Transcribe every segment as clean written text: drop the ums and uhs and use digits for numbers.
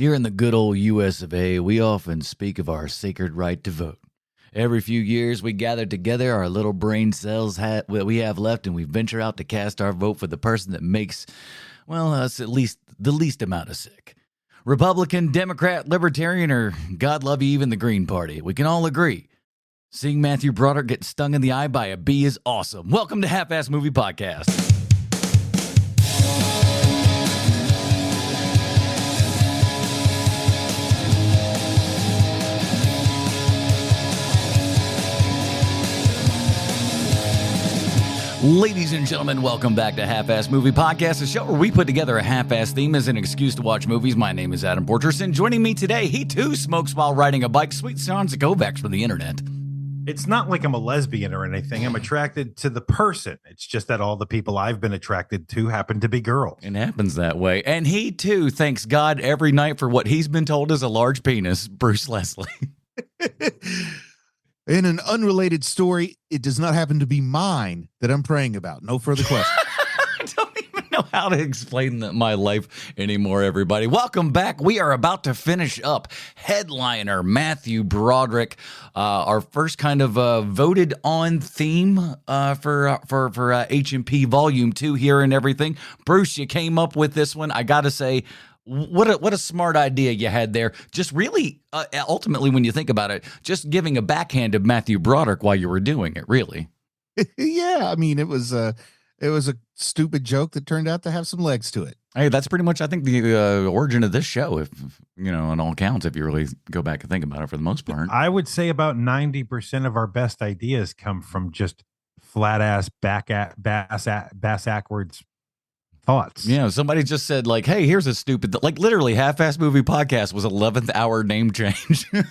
Here in the good old US of A, we often speak of our sacred right to vote. Every few years, we gather together our little brain cells that we have left, and we venture out to cast our vote for the person that makes, well, us at least the least amount of sick. Republican, Democrat, Libertarian, or God love you, even the Green Party. We can all agree. Seeing Matthew Broaderick get stung in the eye by a bee is awesome. Welcome to Half-Ass Movie Podcast. Ladies and gentlemen, welcome back to Half-Ass Movie Podcast, a show where we put together a half-ass theme as an excuse to watch movies. My name is Adam Porterson. Joining me today, he too smokes while riding a bike. Sweet Sounds Kovacs from the internet. It's not like I'm a lesbian or anything. I'm attracted to the person. It's just that all the people I've been attracted to happen to be girls. It happens that way. And he too thanks God every night for what he's been told is a large penis, Bruce Leslie. In an unrelated story, it does not happen to be mine that I'm praying about. No further questions. I don't even know how to explain my life anymore, everybody. Welcome back. We are about to finish up headliner Matthew Broaderick, our first kind of voted on theme for H&P Volume 2 here and everything. Bruce, you came up with this one. I got to say, What a smart idea you had there. Just really, ultimately, when you think about it, just giving a backhand of Matthew Broaderick while you were doing it, really. Yeah, I mean, it was a stupid joke that turned out to have some legs to it. Hey, that's pretty much, I think, the origin of this show, if you know, on all counts, if you really go back and think about it for the most part. I would say about 90% of our best ideas come from just flat-ass, bass-ackwards thoughts. Yeah, somebody just said, like, hey, here's a stupid, like, literally, Half-Ass Movie Podcast was 11th hour name change. I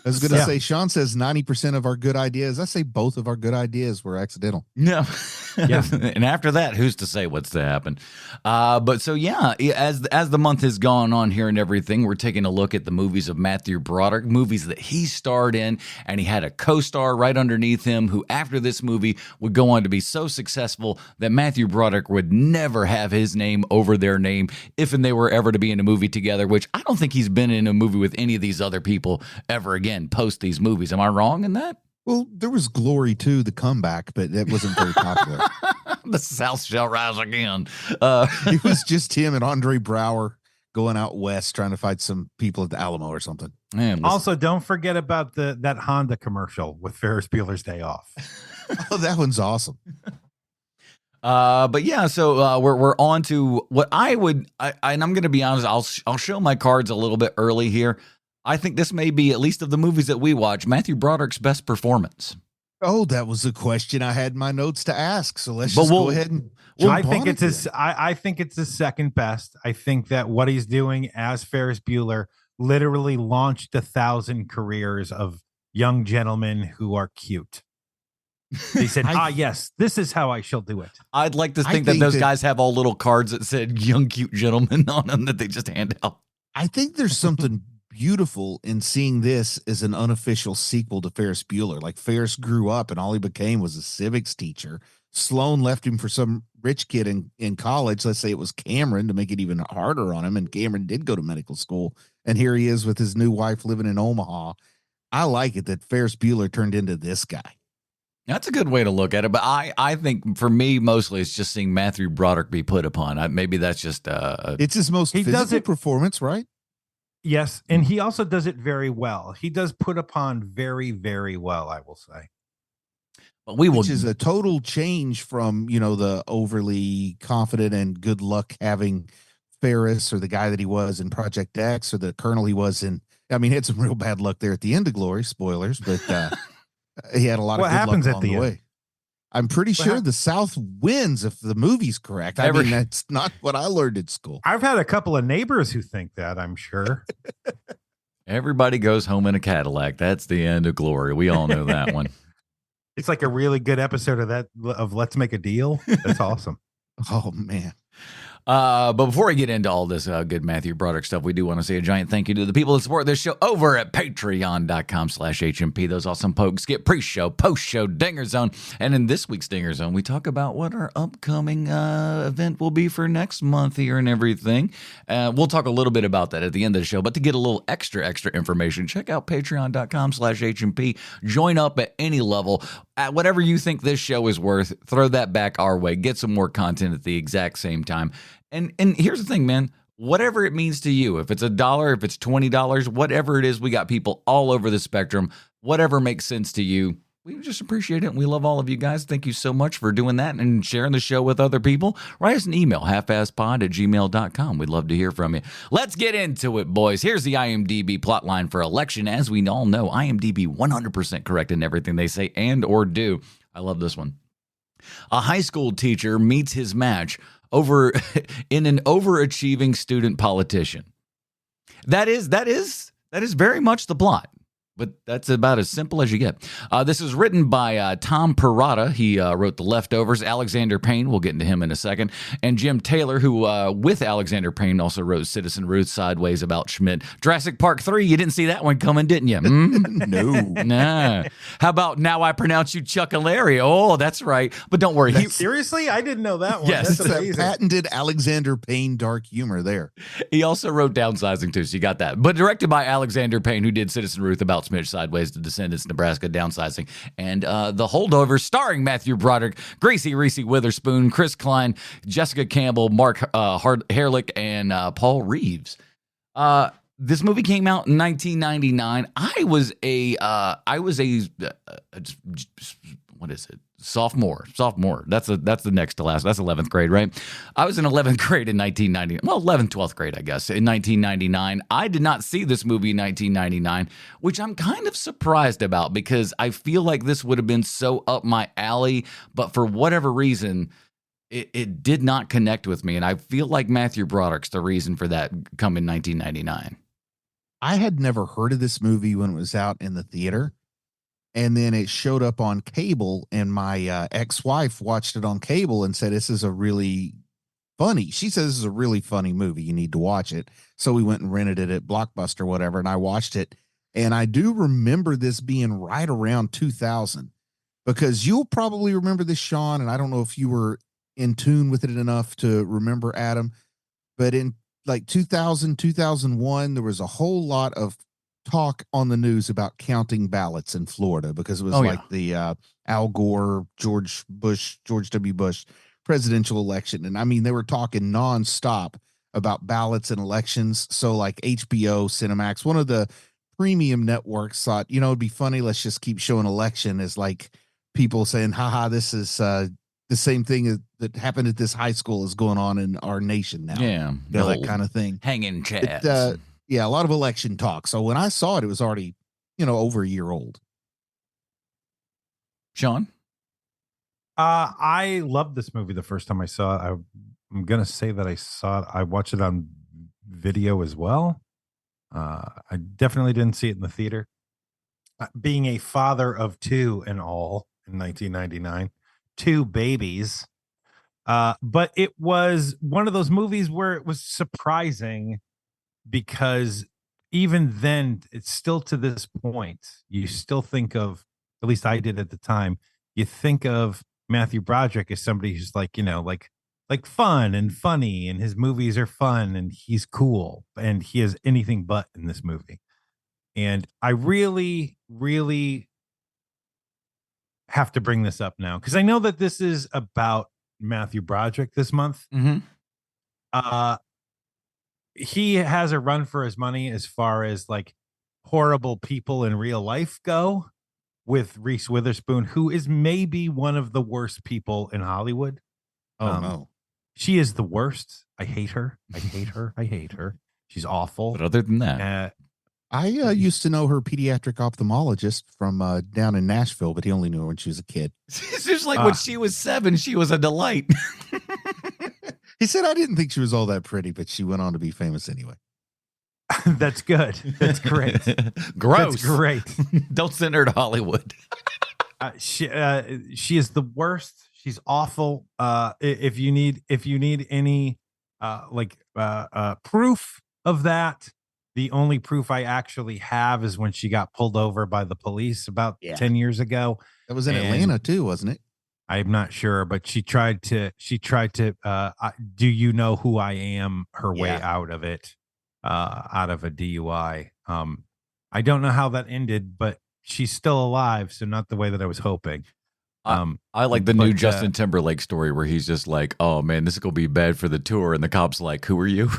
was going to say, Sean says 90% of our good ideas. I say both of our good ideas were accidental. No. Yeah. And after that, who's to say what's to happen? But so, yeah, as the month has gone on here and everything, we're taking a look at the movies of Matthew Broaderick, movies that he starred in, and he had a co-star right underneath him who, after this movie, would go on to be so successful that Matthew Broaderick would never have his name over their name if and they were ever to be in a movie together, which I don't think he's been in a movie with any of these other people ever again post these movies. Am I wrong in that? Well, there was Glory 2, the comeback, but that wasn't very popular. The South shall rise again. It was just him and Andre Brower going out west trying to fight some people at the Alamo or something. Man, also, don't forget about that Honda commercial with Ferris Bueller's Day Off. Oh, that one's awesome. But yeah, so we're on to what and I'm going to be honest, I'll show my cards a little bit early here. I think this may be, at least of the movies that we watch, Matthew Broderick's best performance. Oh, that was a question I had in my notes to ask. So let's go ahead and I think it's his second best. I think that what he's doing as Ferris Bueller literally launched 1,000 careers of young gentlemen who are cute. They said, yes, this is how I shall do it. I'd like to think that those guys have all little cards that said young, cute gentlemen on them that they just hand out. I think there's something beautiful in seeing this as an unofficial sequel to Ferris Bueller. Like, Ferris grew up and all he became was a civics teacher. Sloan left him for some rich kid in college. Let's say it was Cameron, to make it even harder on him. And Cameron did go to medical school. And here he is with his new wife living in Omaha. I like it that Ferris Bueller turned into this guy. That's a good way to look at it, but I think for me mostly it's just seeing Matthew Broaderick be put upon. Maybe that's just it's his most physical performance, right? Yes, and he also does it very well. He does put upon very, very well, I will say. But which is a total change from, the overly confident and good luck having Ferris, or the guy that he was in Project X, or the colonel he was in. I mean, he had some real bad luck there at the end of Glory, spoilers, but he had a lot of good luck along the way. I'm pretty sure the South wins if the movie's correct. I mean, that's not what I learned at school. I've had a couple of neighbors who think that, I'm sure. Everybody goes home in a Cadillac. That's the end of Glory. We all know that one. It's like a really good episode of Let's Make a Deal. That's awesome. Oh, man. But before we get into all this good Matthew Broderick stuff, we do want to say a giant thank you to the people that support this show over at patreon.com/HMP. Those awesome pokes get pre-show, post-show, Dinger Zone. And in this week's Dinger Zone, we talk about what our upcoming event will be for next month here and everything. We'll talk a little bit about that at the end of the show. But to get a little extra information, check out patreon.com/HMP. Join up at any level. At whatever you think this show is worth, throw that back our way. Get some more content at the exact same time. And here's the thing, man. Whatever it means to you, if it's $1, if it's $20, whatever it is, we got people all over the spectrum. Whatever makes sense to you, we just appreciate it. And we love all of you guys. Thank you so much for doing that and sharing the show with other people. Write us an email, halfasspod@gmail.com. We'd love to hear from you. Let's get into it, boys. Here's the IMDb plotline for Election. As we all know, IMDb 100% correct in everything they say and or do. I love this one. A high school teacher meets his match over in an overachieving student politician. That is very much the plot. But that's about as simple as you get. This is written by Tom Perrotta. He wrote The Leftovers. Alexander Payne, we'll get into him in a second. And Jim Taylor, who with Alexander Payne also wrote Citizen Ruth, Sideways, About Schmidt. Jurassic Park 3, you didn't see that one coming, didn't you? No. Nah. How about Now I Pronounce You Chuck-a-Larry? Oh, that's right. But don't worry. Seriously? I didn't know that one. Yes. That's That amazing. patented Alexander Payne dark humor there. He also wrote Downsizing, too, so you got that. But directed by Alexander Payne, who did Citizen Ruth, About Schmidt, Sideways, The Descendants, Nebraska, Downsizing, and The Holdovers, starring Matthew Broderick, Gracie Reese Witherspoon, Chris Klein, Jessica Campbell, Mark Herlick, and Paul Reeves. This movie came out in 1999. I was a what is it? Sophomore. That's the next to last. That's 11th grade, right? I was in 11th grade in 1990. Well, 11th, 12th grade, I guess, in 1999. I did not see this movie in 1999, which I'm kind of surprised about because I feel like this would have been so up my alley, but for whatever reason, it did not connect with me, and I feel like Matthew Broderick's the reason for that come in 1999. I had never heard of this movie when it was out in the theater. And then it showed up on cable, and my ex-wife watched it on cable and said, this is a really funny. She says this is a really funny movie. You need to watch it. So we went and rented it at Blockbuster, whatever, and I watched it. And I do remember this being right around 2000, because you'll probably remember this, Sean, and I don't know if you were in tune with it enough to remember, Adam, but in like 2000, 2001, there was a whole lot of talk on the news about counting ballots in Florida because it was the Al Gore, George W. Bush presidential election. And I mean, they were talking nonstop about ballots and elections. So like HBO, Cinemax, one of the premium networks thought, it'd be funny. Let's just keep showing election as like people saying, haha, this is the same thing that happened at this high school is going on in our nation now. Yeah. That kind of thing. Hanging chads. Yeah, a lot of election talk. So when I saw it, it was already, over a year old. Sean? I loved this movie the first time I saw it. I'm going to say that I watched it on video as well. I definitely didn't see it in the theater. Being a father of two and all in 1999, two babies. But it was one of those movies where it was surprising, because even then, it's still to this point, you still think of, at least I did at the time, you think of Matthew Broderick as somebody who's like, like fun and funny, and his movies are fun and he's cool, and he is anything but in this movie. And I really, really have to bring this up now, because I know that this is about Matthew Broderick this month. Mm-hmm. He has a run for his money as far as like horrible people in real life go, with Reese Witherspoon, who is maybe one of the worst people in Hollywood. Oh, no. She is the worst. I hate her. I hate her. She's awful. But other than that, I used to know her pediatric ophthalmologist from down in Nashville, but he only knew her when she was a kid. it's just like when she was 7, she was a delight. He said, I didn't think she was all that pretty, but she went on to be famous anyway. That's good. That's great. Gross. That's great. Don't send her to Hollywood. She is the worst. She's awful. If you need any proof of that. The only proof I actually have is when she got pulled over by the police about 10 years ago. That was in And Atlanta too, wasn't it? I'm not sure, but she tried to do you know who I am, her way out of it, out of a DUI. I don't know how that ended, but she's still alive, so not the way that I was hoping. I like the new Justin Timberlake story where he's just like, oh man, this is gonna be bad for the tour, and the cop's like, who are you?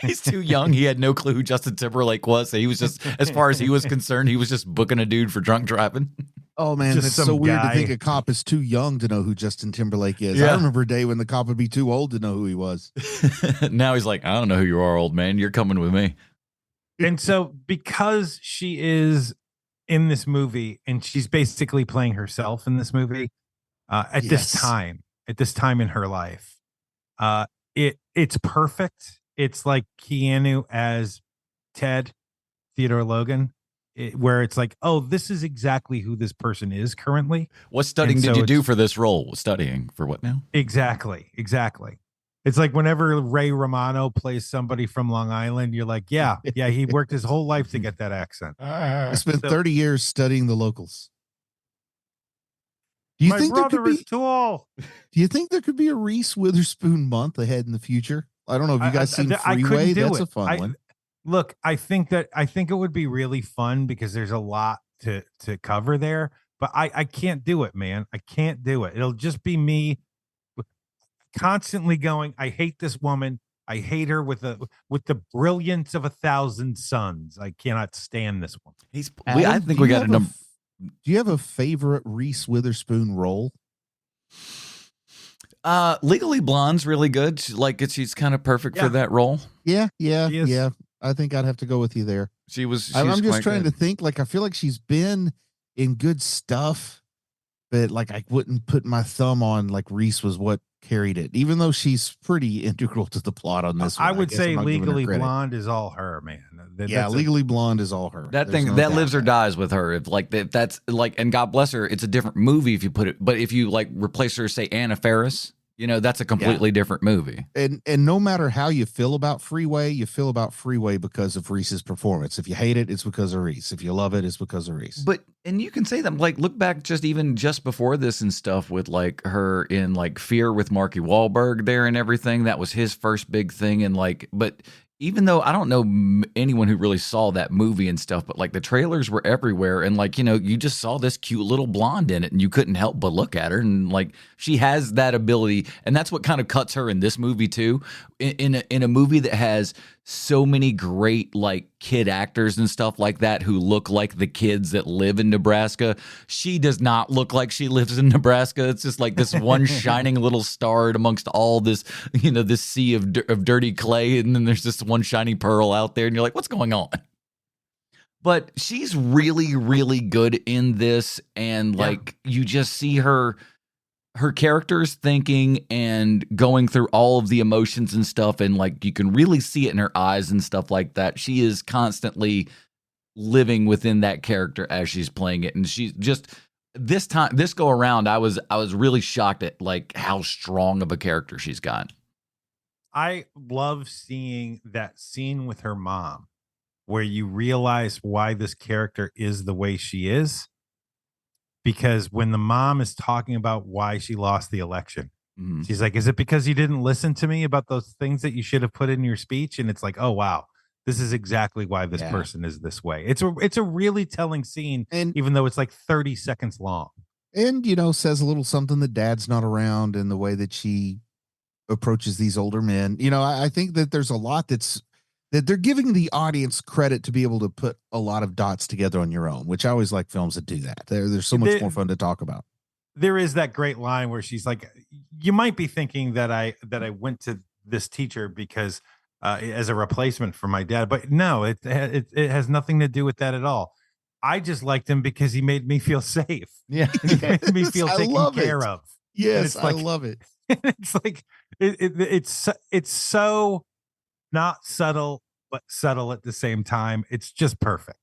He's too young. He had no clue who Justin Timberlake was. So he was just, as far as he was concerned, he was just booking a dude for drunk driving. Oh man, Just that's so some weird guy. to think a cop is too young to know who Justin Timberlake is. Yeah. I remember a day when the cop would be too old to know who he was. Now he's like, I don't know who you are, old man. You're coming with me. And so because she is in this movie and she's basically playing herself in this movie, at this time in her life, it's perfect. It's like Keanu as Ted, Theodore Logan, where it's like, oh, this is exactly who this person is currently. What studying did you do for this role? Studying for what now? Exactly. It's like whenever Ray Romano plays somebody from Long Island, you're like, yeah, he worked his whole life to get that accent. I spent 30 years studying the locals. Do you My think there brother could be, is tall. Do you think there could be a Reese Witherspoon month ahead in the future? I don't know. Have you guys seen Freeway? That's a fun one. Look, I think it would be really fun because there's a lot to cover there, but I can't do it, man. I can't do it. It'll just be me constantly going, I hate this woman. I hate her with the brilliance of 1,000 suns. I cannot stand this one. I think we got a number. Do you have a favorite Reese Witherspoon role? Legally Blonde's really good. She's kind of perfect for that role. Yeah. I think I'd have to go with you there. I'm just trying to think. Like, I feel like she's been in good stuff, but like I wouldn't put my thumb on like Reese was what carried it, even though she's pretty integral to the plot on this one. I would say Legally Blonde is all her, man. Legally Blonde is all her. That thing that lives or dies with her. If like that's like, and God bless her, it's a different movie if you put it. But if you like replace her, say Anna Faris, that's a completely different movie. And no matter how you feel about Freeway, you feel about Freeway because of Reese's performance. If you hate it, it's because of Reese. If you love it, it's because of Reese. And you can say that, like, look back just before this and stuff with like her in like Fear with Marky Wahlberg there and everything. That was his first big thing. And like, but even though I don't know anyone who really saw that movie and stuff, but like the trailers were everywhere. And like, you just saw this cute little blonde in it and you couldn't help but look at her. And like, she has that ability. And that's what kind of cuts her in this movie too. In a movie that has so many great like kid actors and stuff like that who look like the kids that live in Nebraska. She does not look like she lives in Nebraska. It's just like this one shining little star amongst all this, this sea of dirty clay. And then there's this one shiny pearl out there and you're like, what's going on? But she's really, really good in this. And like, you just see her character's thinking and going through all of the emotions and stuff. And like, you can really see it in her eyes and stuff like that. She is constantly living within that character as she's playing it. And she's just, this go around, I was really shocked at like how strong of a character she's got. I love seeing that scene with her mom where you realize why this character is the way she is. Because when the mom is talking about why she lost the election, she's like, is it because you didn't listen to me about those things that you should have put in your speech? And it's like, oh, wow, this is exactly why this person is this way. It's a really telling scene, and even though it's like 30 seconds long. And, says a little something that dad's not around and the way that she approaches these older men. I think that there's a lot that they're giving the audience credit to be able to put a lot of dots together on your own, which I always like films that do that. They're so much more fun to talk about. There is that great line where she's like, you might be thinking that I went to this teacher because as a replacement for my dad, but no, it has nothing to do with that at all. I just liked him because he made me feel safe. Yeah. He made me feel taken care of. Yes, I love it. It's like, it's so not subtle, but subtle at the same time. It's just perfect.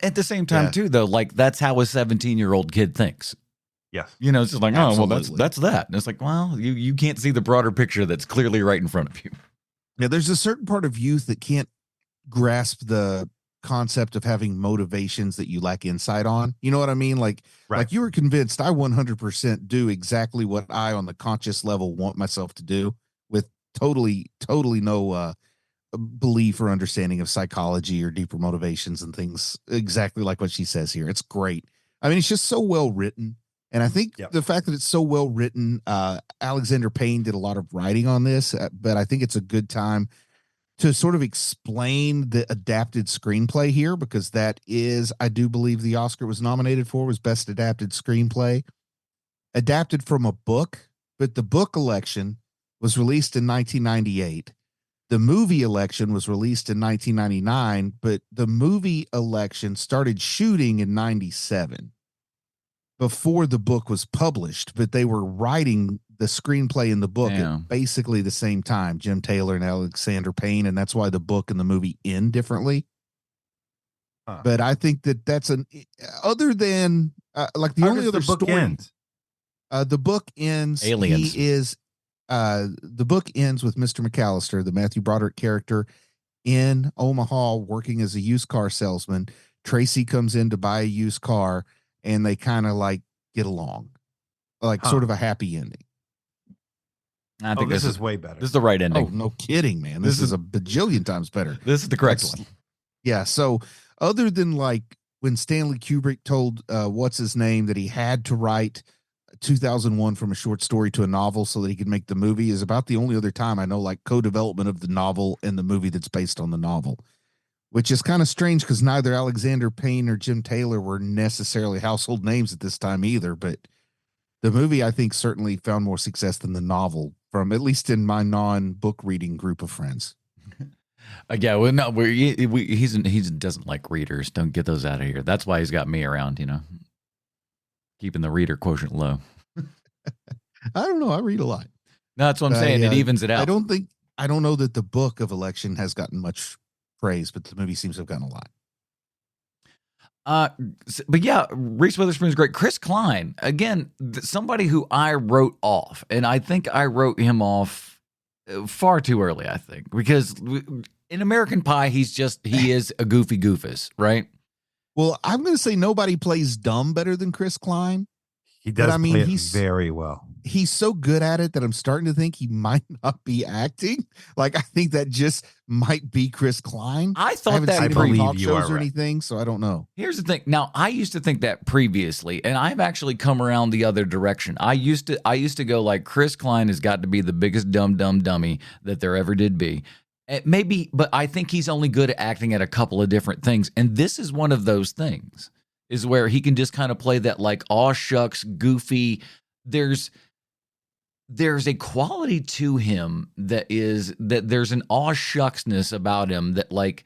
At the same time, too, though, like that's how a 17-year-old kid thinks. Yes. You know, it's just like, oh, well, Absolutely. that's that. And it's like, well, you can't see the broader picture that's clearly right in front of you. Yeah, there's a certain part of youth that can't grasp the concept of having motivations that you lack insight on. You know what I mean? Like you were convinced I 100% do exactly what I on the conscious level want myself to do with totally no belief or understanding of psychology or deeper motivations and things, exactly like what she says here. It's great. I mean, it's just so well written. And I think the fact that it's so well written, Alexander Payne did a lot of writing on this, but I think it's a good time to sort of explain the adapted screenplay here, because that is, I do believe the Oscar was nominated for was Best Adapted Screenplay, adapted from a book, but the book election was released in 1998. The movie election was released in 1999, but the movie election started shooting in 97 before the book was published, but they were writing the screenplay in the book at basically the same time, Jim Taylor and Alexander Payne, and that's why the book and the movie end differently. But I think that that's other than like the only other book story. Ends? The book ends. Aliens. The book ends with Mr. McAllister, the Matthew Broderick character, in Omaha working as a used car salesman. Tracy comes in to buy a used car, and they kind of like get along, like sort of a happy ending. I think this is way better. This is the right ending. Oh, no kidding, man. This is a bajillion times better. This is the correct one. Yeah. So other than like when Stanley Kubrick told what's his name that he had to write 2001 from a short story to a novel so that he could make the movie, is about the only other time I know like co-development of the novel and the movie that's based on the novel, which is kind of strange because neither Alexander Payne or Jim Taylor were necessarily household names at this time either. But the movie, I think, certainly found more success than the novel, from at least in my non-book reading group of friends. Yeah, well, no, he doesn't like readers. Don't get those out of here. That's why he's got me around, you know, keeping the reader quotient low. I don't know. I read a lot. No, that's what I'm saying. It evens it out. I don't know that the book of Election has gotten much praise, but the movie seems to have gotten a lot. But yeah, Reese Witherspoon is great. Chris Klein, again, somebody who I wrote off, and I think I wrote him off far too early, I think, because in American Pie, he is a goofy goofus, right? Well, I'm going to say nobody plays dumb better than Chris Klein. He does play it very well. He's so good at it that I'm starting to think he might not be acting. Like, I think that just might be Chris Klein. I thought that I believe talk you shows are or right. anything, so I don't know. Here's the thing. Now, I used to think that previously, and I've actually come around the other direction. I used to go like, Chris Klein has got to be the biggest dumb dummy that there ever did be. Maybe, but I think he's only good at acting at a couple of different things, and this is one of those things. Is where he can just kind of play that like aw shucks goofy. There's a quality to him that there's an aw shucksness about him that, like,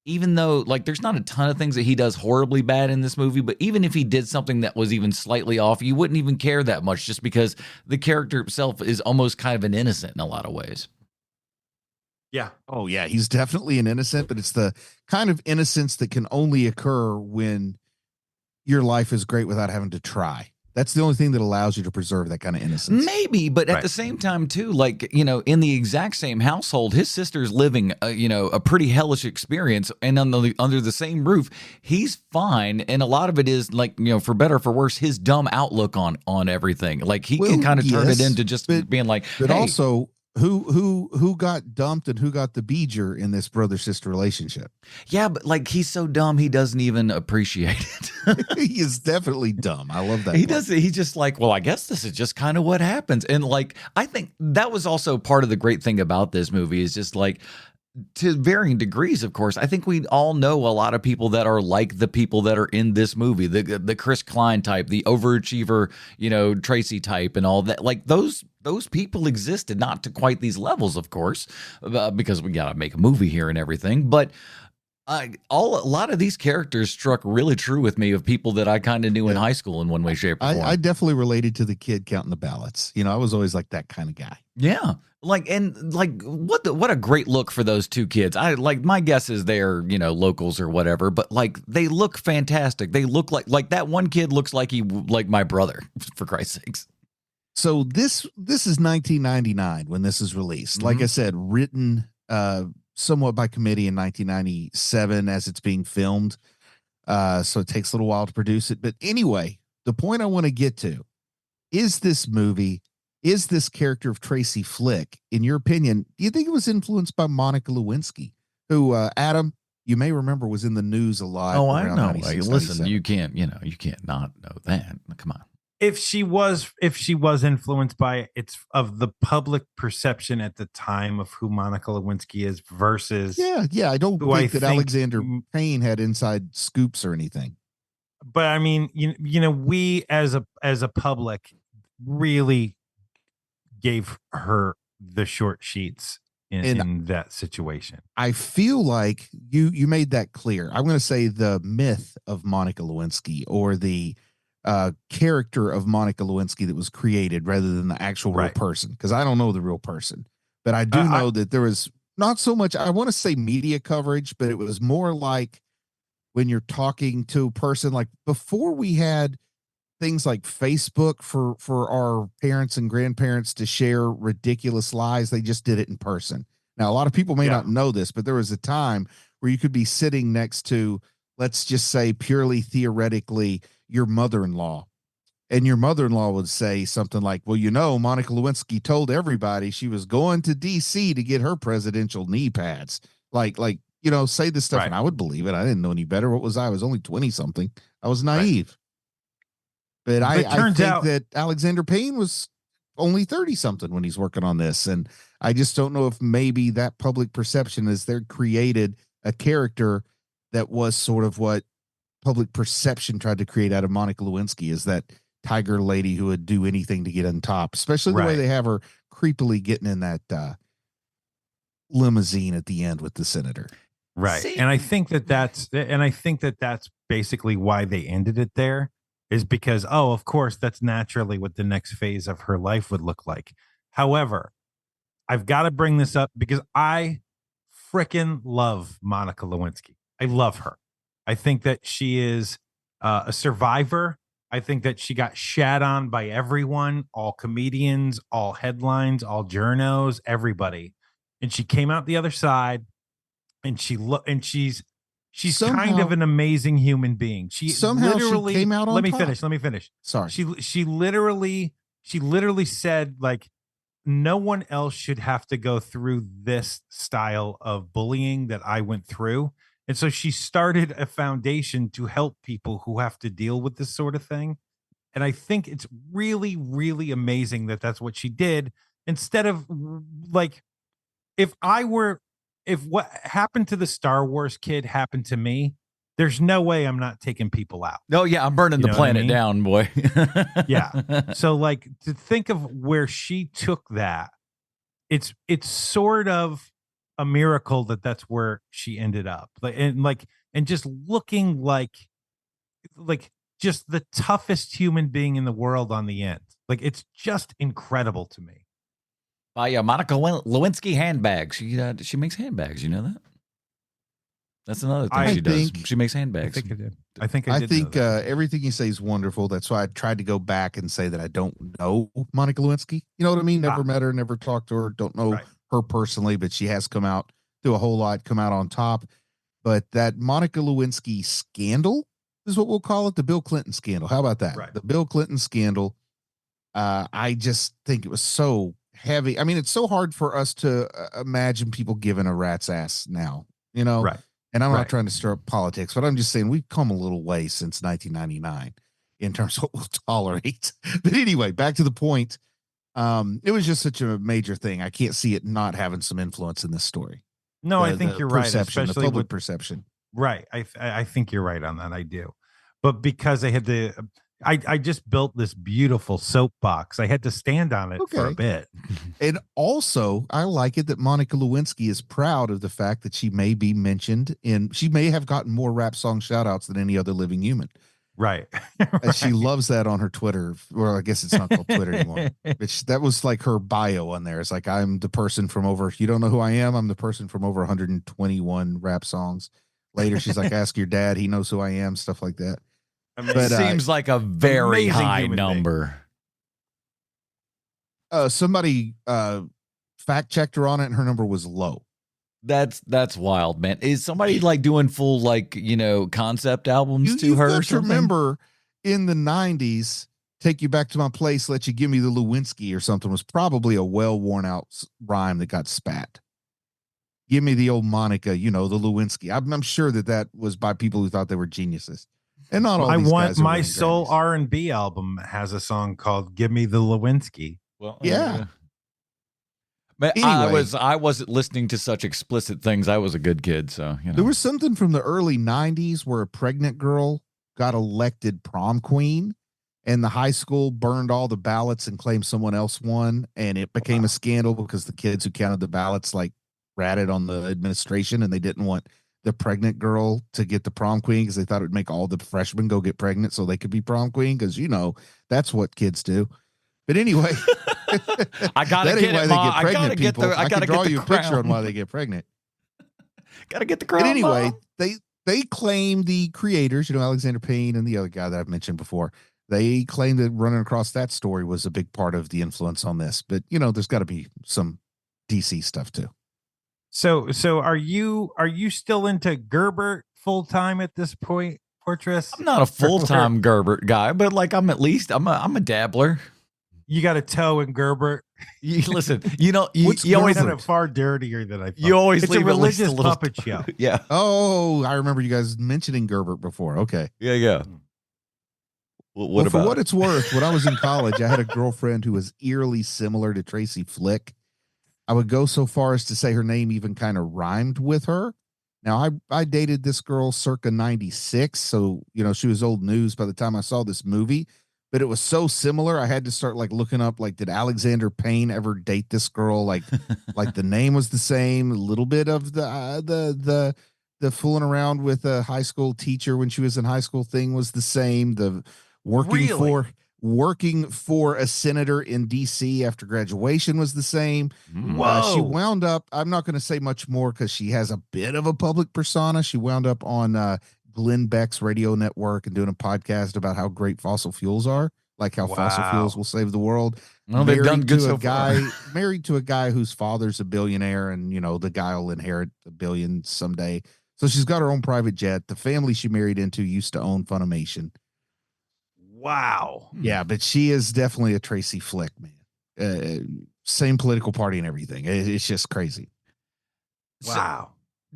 even though like there's not a ton of things that he does horribly bad in this movie, but even if he did something that was even slightly off, you wouldn't even care that much, just because the character himself is almost kind of an innocent in a lot of ways. Yeah. Oh yeah, he's definitely an innocent, but it's the kind of innocence that can only occur when your life is great without having to try. That's the only thing that allows you to preserve that kind of innocence. Maybe, but at the same time too, like, you know, in the exact same household, his sister's living, a pretty hellish experience, and under the same roof, he's fine. And a lot of it is like, you know, for better or for worse, his dumb outlook on everything. Like he can kind of turn it into just being like, but hey, also who got dumped and who got the beeger in this brother-sister relationship? Yeah, but like he's so dumb he doesn't even appreciate it. He is definitely dumb. I love that. He does. He's just like, well, I guess this is just kind of what happens. And like, I think that was also part of the great thing about this movie is just like, to varying degrees, of course, I think we all know a lot of people that are like the people that are in this movie, the Chris Klein type, the overachiever, you know, Tracy type and all that. Like those people existed, not to quite these levels, of course, because we got to make a movie here and everything. But A lot of these characters struck really true with me of people that I kind of knew in high school in one way, shape, or form. I definitely related to the kid counting the ballots. I was always like that kind of guy. Yeah. What a great look for those two kids. My guess is they're, locals or whatever, but they look fantastic. They look like that one kid looks like my brother, for Christ's sakes. So this is 1999 when this is released. Like I said, written somewhat by committee in 1997 as it's being filmed. So it takes a little while to produce it. But anyway, the point I want to get to is this character of Tracy Flick, in your opinion, do you think it was influenced by Monica Lewinsky, who, Adam, you may remember was in the news a lot? Oh, I know. Listen, you can't not know that. Come on. If she was influenced by it, it's of the public perception at the time of who Monica Lewinsky is versus I don't think that Alexander Payne had inside scoops or anything. But I mean, we as a public really gave her the short sheets in that situation. I feel like you made that clear. I'm going to say the myth of Monica Lewinsky, or the character of Monica Lewinsky that was created rather than the actual real person, because I don't know the real person, but I do know that there was not so much, I want to say media coverage, but it was more like when you're talking to a person, like before we had things like Facebook for our parents and grandparents to share ridiculous lies, they just did it in person. Now, a lot of people may not know this, but there was a time where you could be sitting next to, let's just say purely theoretically, your mother-in-law, and your mother-in-law would say something like, well, Monica Lewinsky told everybody she was going to DC to get her presidential knee pads. Say this stuff, and I would believe it. I didn't know any better. What was I? I was only 20 something. I was naive. Right. But I think that Alexander Payne was only 30 something when he's working on this. And I just don't know if maybe that public perception is they're created a character that was sort of what public perception tried to create out of Monica Lewinsky, is that tiger lady who would do anything to get on top, especially the way they have her creepily getting in that limousine at the end with the senator. Right. See? And I think that's basically why they ended it there, is because, of course, that's naturally what the next phase of her life would look like. However, I've got to bring this up because I freaking love Monica Lewinsky. I love her. I think that she is a survivor. I think that she got shat on by everyone, all comedians, all headlines, all journos, everybody. And she came out the other side, and she's somehow, kind of an amazing human being. She literally came out on top. Let me finish. Sorry. She literally said, like, no one else should have to go through this style of bullying that I went through. And so she started a foundation to help people who have to deal with this sort of thing. And I think it's really, really amazing that that's what she did, instead of if what happened to the Star Wars kid happened to me, there's no way I'm not taking people out. Oh yeah, I'm burning the planet down, boy. Yeah. So to think of where she took that, it's sort of a miracle that that's where she ended up. And just looking like just the toughest human being in the world on the end. It's just incredible to me. Monica Lewinsky handbags. She makes handbags. You know that? That's another thing she does. She makes handbags. I think everything you say is wonderful. That's why I tried to go back and say that I don't know Monica Lewinsky. You know what I mean? Never met her, never talked to her, don't know her personally, but she has come out through a whole lot, come out on top. But that Monica Lewinsky scandal is what we'll call it, the Bill Clinton scandal. How about that? Right. The Bill Clinton scandal. I just think it was so heavy. I mean, it's so hard for us to imagine people giving a rat's ass now, Right. And I'm not trying to stir up politics, but I'm just saying we've come a little way since 1999 in terms of what we'll tolerate. But anyway, back to the point. It was just such a major thing. I can't see it not having some influence in this story. No, I think you're right. Especially the public perception. Right. I think you're right on that. I do. But because they had I just built this beautiful soapbox. I had to stand on it for a Okay. bit. And also, I like it that Monica Lewinsky is proud of the fact that she may be mentioned she may have gotten more rap song shout outs than any other living human. Right. And she loves that on her Twitter. Well, I guess it's not called Twitter anymore. But that was like her bio on there. It's like, I'm the person from you don't know who I am. I'm the person from over 121 rap songs. Later, she's like, ask your dad. He knows who I am. Stuff like that. But seems like a very high number. Somebody fact checked her on it, and her number was low. That's wild, man. Is somebody like doing full concept albums to her? You remember in the 90s, Take You Back to My Place, Let You Give Me the Lewinsky or something was probably a well worn out rhyme that got spat. Give me the old Monica, the Lewinsky. I'm sure that was by people who thought they were geniuses. And not all these guys My soul R&B album has a song called "Give Me the Lewinsky." Well, yeah. But anyway, I wasn't listening to such explicit things. I was a good kid, so There was something from the early 90s where a pregnant girl got elected prom queen, and the high school burned all the ballots and claimed someone else won, and it became a scandal because the kids who counted the ballots ratted on the administration, and they didn't want the pregnant girl to get the prom queen because they thought it would make all the freshmen go get pregnant so they could be prom queen, because that's what kids do. But anyway, I gotta get it, Ma. I gotta get the. I gotta draw get you the a picture on why they get pregnant. Gotta get the crown. But anyway, Ma. they claim, the creators, Alexander Payne and the other guy that I've mentioned before, they claim that running across that story was a big part of the influence on this. But there's got to be some DC stuff too. So are you still into Gerbert full time at this point, Fortress? I'm not a full time Gerbert guy, but I'm a dabbler. You got a toe in Gerbert. Listen, you always had it far dirtier than I thought. You always it's leave a religious a little puppet show. Yeah. Oh, I remember you guys mentioning Gerbert before. Okay. Yeah. Well, for what it's worth, when I was in college, I had a girlfriend who was eerily similar to Tracy Flick. I would go so far as to say her name even kind of rhymed with her. Now, I dated this girl circa 96, so, she was old news by the time I saw this movie. But it was so similar, I had to start looking up, did Alexander Payne ever date this girl? Like the name was the same, a little bit of the fooling around with a high school teacher when she was in high school thing was the same. The working for a senator in DC after graduation was the same. She wound up, I'm not going to say much more because she has a bit of a public persona. She wound up on Glenn Beck's radio network and doing a podcast about how great fossil fuels are, like how fossil fuels will save the world. Well, they've done good so far. Married to a guy whose father's a billionaire, and the guy will inherit $1 billion someday. So she's got her own private jet. The family she married into used to own Funimation. Wow. Yeah, but she is definitely a Tracy Flick, man. Same political party and everything. It's just crazy. Wow.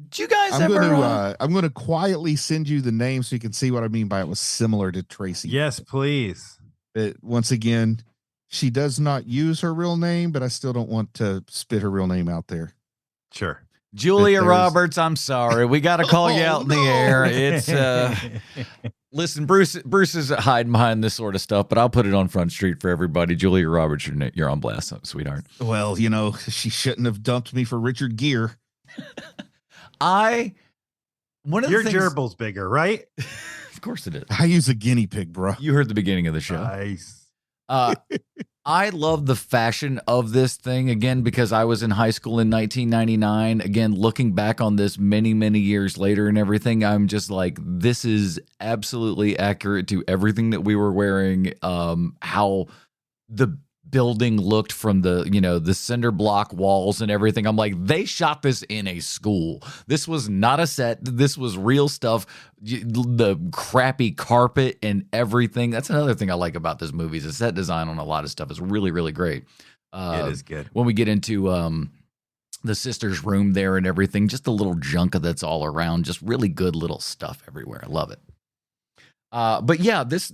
Do you guys ever? I'm going to quietly send you the name so you can see what I mean by it was similar to Tracy. Yes, please. But once again, she does not use her real name, but I still don't want to spit her real name out there. Sure. Julia Roberts, I'm sorry. We got to call you out in the air. It's listen, Bruce is hiding behind this sort of stuff, but I'll put it on Front Street for everybody. Julia Roberts, you're on blast, sweetheart. Well, she shouldn't have dumped me for Richard Gere. Your gerbil's bigger, right? Of course it is. I use a guinea pig, bro. You heard the beginning of the show. Nice. I love the fashion of this thing, again, because I was in high school in 1999. Again, looking back on this many, many years later and everything, I'm just like, this is absolutely accurate to everything that we were wearing. How the building looked from the cinder block walls and everything. I'm like, they shot this in a school. This was not a set. This was real stuff. The crappy carpet and everything. That's another thing I like about this movie is the set design on a lot of stuff is really, really great. It is good. When we get into the sister's room there and everything, just the little junk that's all around, just really good little stuff everywhere. I love it. But yeah, this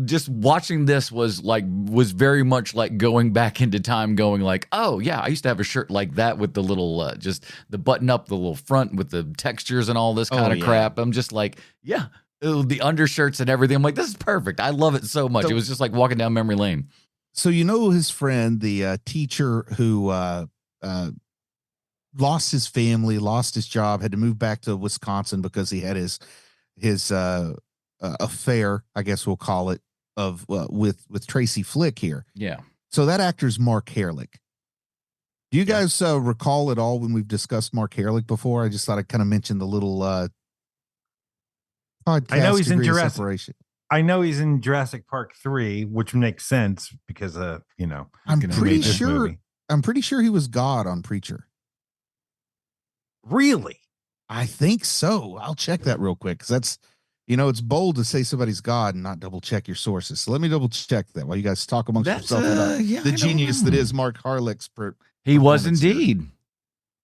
just watching this was very much like going back into time, going like, oh yeah, I used to have a shirt like that with the little just the button up, the little front with the textures and all this kind of crap. I'm just like, yeah, the undershirts and everything. I'm like, this is perfect. I love it so much. So- It was just like walking down memory lane. So his friend, the teacher who lost his family, lost his job, had to move back to Wisconsin because he had his affair, I guess we'll call it, of with Tracy Flick here. Yeah. So that actor's Mark Herlick. Do you guys recall at all when we've discussed Mark Herlick before? I just thought I'd kind of mention the little podcast. I know he's in degree of Jurassic. separation. I know he's in Jurassic Park 3, which makes sense because I'm gonna pretty make this sure. I'm pretty sure he was God on Preacher. Really? I think so. I'll check that real quick because that's, it's bold to say somebody's God and not double check your sources. So let me double check that while you guys talk amongst yourself about the genius that is Mark Herlick's. He was indeed.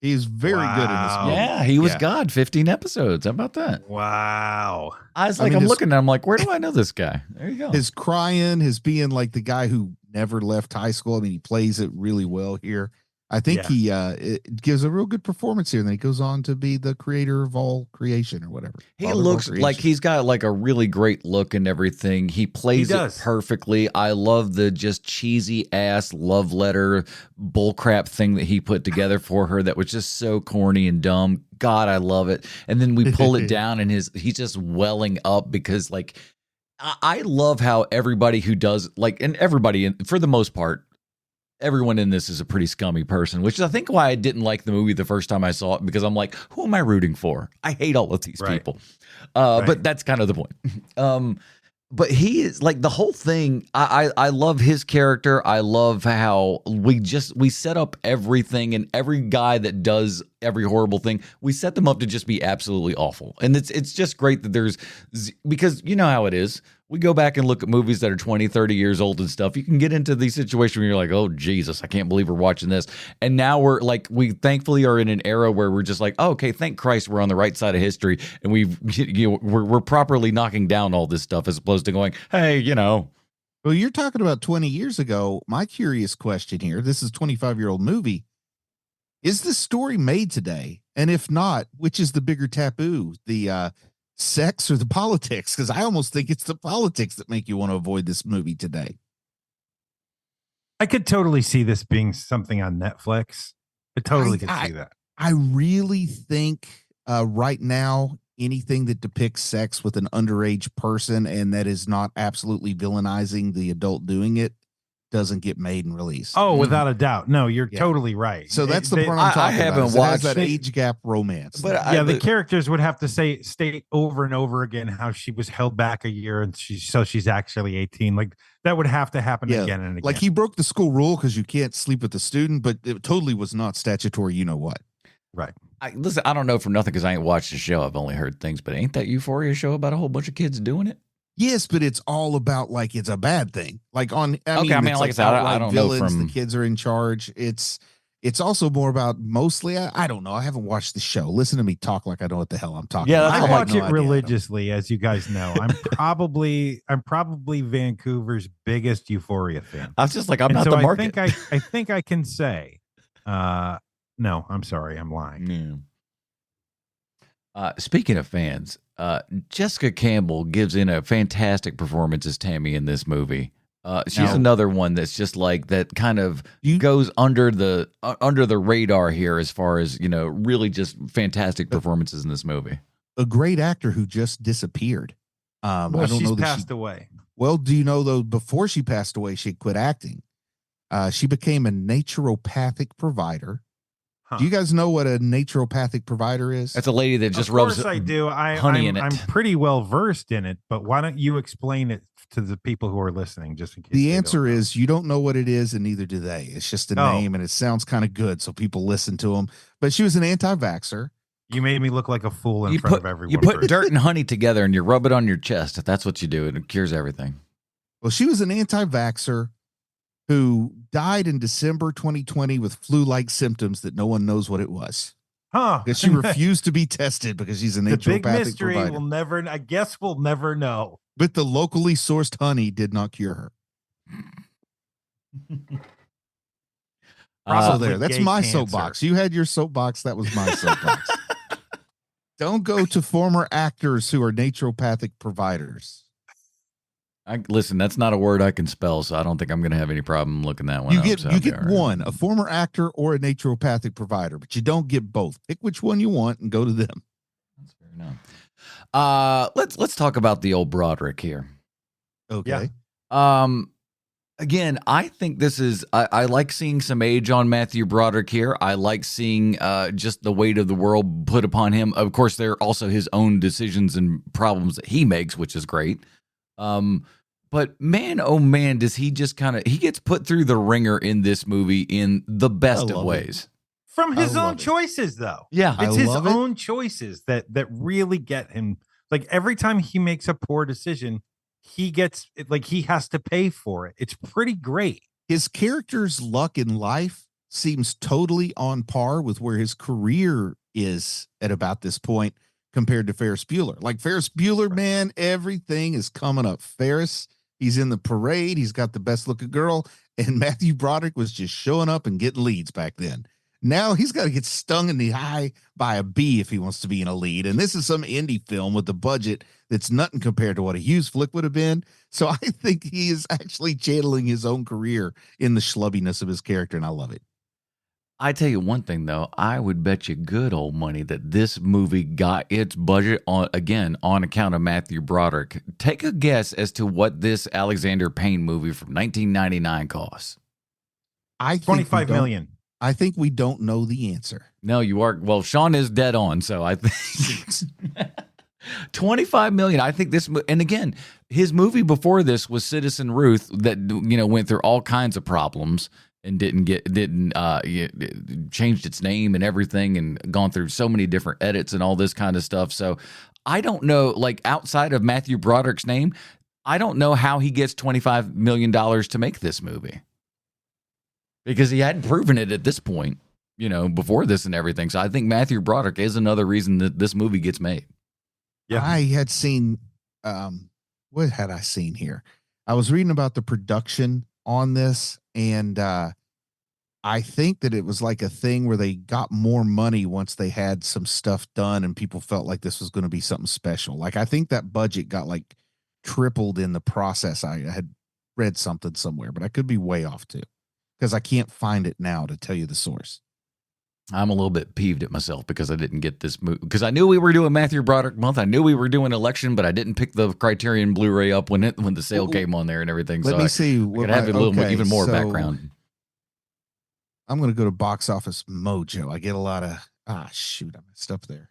He's very good in this movie. Yeah, he was God. 15 episodes. How about that? Wow. I was like, I'm looking at him like, where do I know this guy? There you go. His crying, his being like the guy who never left high school. I mean, he plays it really well here. I think he it gives a real good performance here, and then he goes on to be the creator of all creation or whatever. He looks like he's got like a really great look and everything. He plays it perfectly. I love the just cheesy ass love letter bullcrap thing that he put together for her that was just so corny and dumb. God, I love it. And then we pull it down, and he's just welling up because like I love how everybody who does and everybody for the most part. Everyone in this is a pretty scummy person, which is, I think, why I didn't like the movie the first time I saw it, because I'm like, who am I rooting for? I hate all of these people. But that's kind of the point. But he is like the whole thing. I love his character. I love how we set up everything, and every guy that does every horrible thing, we set them up to just be absolutely awful. And it's just great that because you know how it is. We go back and look at movies that are 20, 30 years old and stuff. You can get into these situations where you're like, oh, Jesus, I can't believe we're watching this. And now we thankfully are in an era where we're just like, oh, okay, thank Christ we're on the right side of history. And we're properly knocking down all this stuff as opposed to going, hey, Well, you're talking about 20 years ago. My curious question here, this is a 25-year-old movie. Is this story made today? And if not, which is the bigger taboo? The sex or the politics? Because I almost think it's the politics that make you want to avoid this movie today. I could totally see this being something on Netflix. I totally could see that. I really think right now, anything that depicts sex with an underage person and that is not absolutely villainizing the adult doing it doesn't get made and released. Oh, without a doubt. No, you're totally right. So that's the part I'm talking I haven't about. watched that age gap romance. But the characters would have to state over and over again how she was held back a year and she's actually 18. Like that would have to happen again and again. Like he broke the school rule because you can't sleep with the student, but it totally was not statutory. You know what? Right. Listen, I don't know for nothing because I ain't watched the show. I've only heard things, but ain't that Euphoria show about a whole bunch of kids doing it? Yes, but it's all about like it's a bad thing. Like like I said, I don't know the kids are in charge. It's also more about mostly. I don't know. I haven't watched the show. Listen to me talk like I know what the hell I'm talking. Yeah, about. I watch it religiously, as you guys know. I'm probably Vancouver's biggest Euphoria fan. I was just like, I'm not the market. I think I can say, no, I'm sorry, I'm lying. Yeah. Speaking of fans. Jessica Campbell gives in a fantastic performance as Tammy in this movie. She's another one that's just like that kind of goes under the radar here as far as, really just fantastic performances in this movie. A great actor who just disappeared. I don't know that passed away. Well, do you know though, before she passed away, she quit acting. She became a naturopathic provider. Huh. Do you guys know what a naturopathic provider is? That's a lady that just rubs honey in it. I'm pretty well versed in it, but why don't you explain it to the people who are listening? Just in case. The answer is you don't know what it is, and neither do they. It's just a name, and it sounds kind of good, so people listen to them. But she was an anti-vaxxer. You made me look like a fool in front of everyone. You put dirt and honey together, and you rub it on your chest. If that's what you do, it cures everything. Well, she was an anti-vaxxer who died in December 2020 with flu-like symptoms that no one knows what it was. Because she refused to be tested because she's a naturopathic the big mystery provider. We'll never know. But the locally sourced honey did not cure her. So there, that's my soapbox. You had your soapbox. That was my soapbox. Don't go to former actors who are naturopathic providers. Listen, that's not a word I can spell, so I don't think I'm going to have any problem looking that one You up. get So you get one, a former actor or a naturopathic provider, but you don't get both. Pick which one you want and go to them. That's fair enough. Let's talk about the old Broaderick here. Okay. Again, I think this is. I like seeing some age on Matthew Broderick here. I like seeing just the weight of the world put upon him. Of course, there are also his own decisions and problems that he makes, which is great. But man, oh man, does he just he gets put through the ringer in this movie in the best of ways. From his own choices, though. Yeah, it's his own choices that really get him. Like every time he makes a poor decision, he gets he has to pay for it. It's pretty great. His character's luck in life seems totally on par with where his career is at about this point compared to Ferris Bueller. Like Ferris Bueller, man, everything is coming up. Ferris, he's in the parade. He's got the best looking girl. And Matthew Broderick was just showing up and getting leads back then. Now he's got to get stung in the eye by a bee if he wants to be in a lead. And this is some indie film with a budget that's nothing compared to what a Hughes flick would have been. So I think he is actually channeling his own career in the schlubbiness of his character. And I love it. I tell you one thing, though, I would bet you good old money that this movie got its budget on account of Matthew Broderick. Take a guess as to what this Alexander Payne movie from 1999 costs. $25 million. I think we don't know the answer. No, you are. Well, Sean is dead on, so I think $25 million. I think this, and again, his movie before this was Citizen Ruth that went through all kinds of problems. And changed its name and everything and gone through so many different edits and all this kind of stuff. So I don't know, outside of Matthew Broderick's name, I don't know how he gets $25 million to make this movie. Because he hadn't proven it at this point, before this and everything. So I think Matthew Broderick is another reason that this movie gets made. Yeah. I had seen, what had I seen here? I was reading about the production on this. And I think that it was like a thing where they got more money once they had some stuff done and people felt like this was going to be something special. I think that budget got tripled in the process. I had read something somewhere, but I could be way off too because I can't find it now to tell you the source. I'm a little bit peeved at myself because I didn't get this movie because I knew we were doing Matthew Broderick month. I knew we were doing Election, but I didn't pick the Criterion Blu-ray up when the sale came on there and everything. Let me see. I could have even more background. I'm going to go to Box Office Mojo. I get a lot of shoot, I messed up there.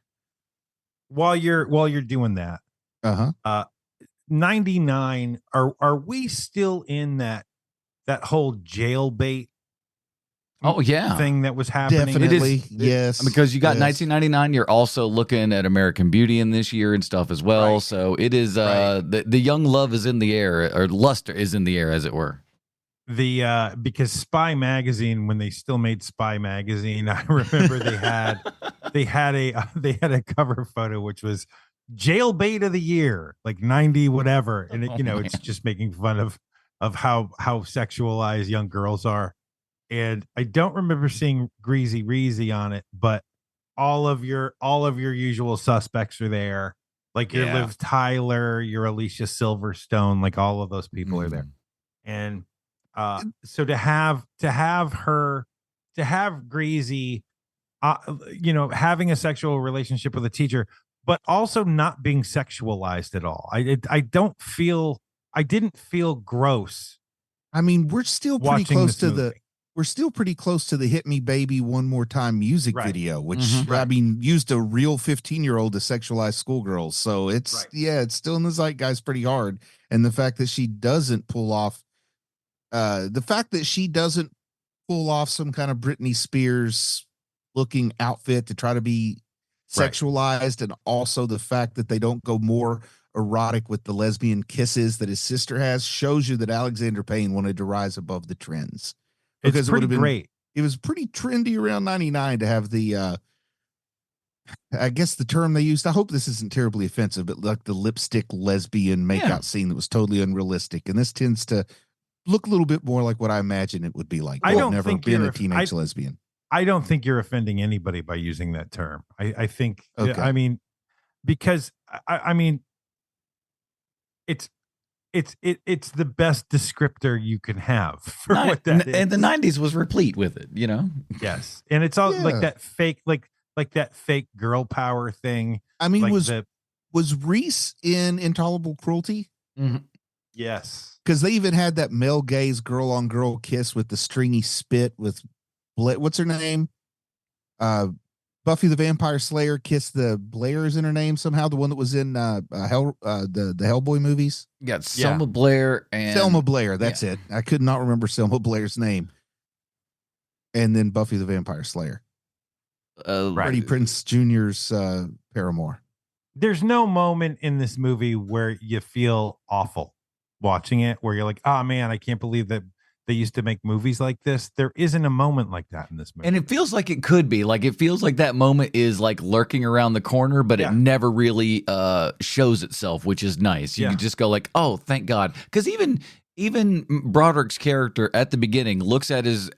While you're doing that, 99. Are we still in that whole jailbait? Oh yeah, thing that was happening. Definitely, yes. Because you got 1999. You're also looking at American Beauty in this year and stuff as well. Right. So it is the young love is in the air, or lust is in the air, as it were. Because Spy Magazine, when they still made Spy Magazine, I remember they had a cover photo which was jailbait of the year, 90 whatever, and it's just making fun of how sexualized young girls are. And I don't remember seeing Greasy Reezy on it, but all of your usual suspects are there. Your Liv Tyler, your Alicia Silverstone, all of those people are there. And so to have Greasy, having a sexual relationship with a teacher, but also not being sexualized at all. I didn't feel gross. I mean, we're still pretty close to we're still pretty close to the Hit Me Baby One More Time music video, which I mean, used a real 15-year-old to sexualize schoolgirls. So it's still in the zeitgeist pretty hard. And the fact that she doesn't pull off some kind of Britney Spears looking outfit to try to be sexualized, and also the fact that they don't go more erotic with the lesbian kisses that his sister has, shows you that Alexander Payne wanted to rise above the trends. Because it would have been great. It was pretty trendy around 99 to have the I guess the term they used, I hope this isn't terribly offensive, but the lipstick lesbian makeout scene that was totally unrealistic. And this tends to look a little bit more like what I imagine it would be like. I've never been a teenage lesbian. I don't think you're offending anybody by using that term. I think, I mean, because I mean, it's it's the best descriptor you can have for what that is. And the 90s was replete with it, you know? Yes. And it's all like Yeah. that fake, like that fake girl power thing. I mean, Like was Reese in Intolerable Cruelty? Yes. Because they even had that male gaze girl on girl kiss with the stringy spit with what's her name? Buffy the Vampire Slayer kissed the Blair is in her name somehow. The one that was in the Hellboy movies. You got Selma Blair and Selma Blair. That's it. I could not remember Selma Blair's name. And then Buffy the Vampire Slayer. Freddie Prinze Jr.'s paramour. There's no moment in this movie where you feel awful watching it, where you're like, oh man, I can't believe that they used to make movies like this. There isn't a moment like that in this movie. And it feels like it could be. Like, it feels like that moment is like lurking around the corner, but it never really shows itself, which is nice. You can just go like, oh, thank God. Because even Broaderick's character at the beginning looks at his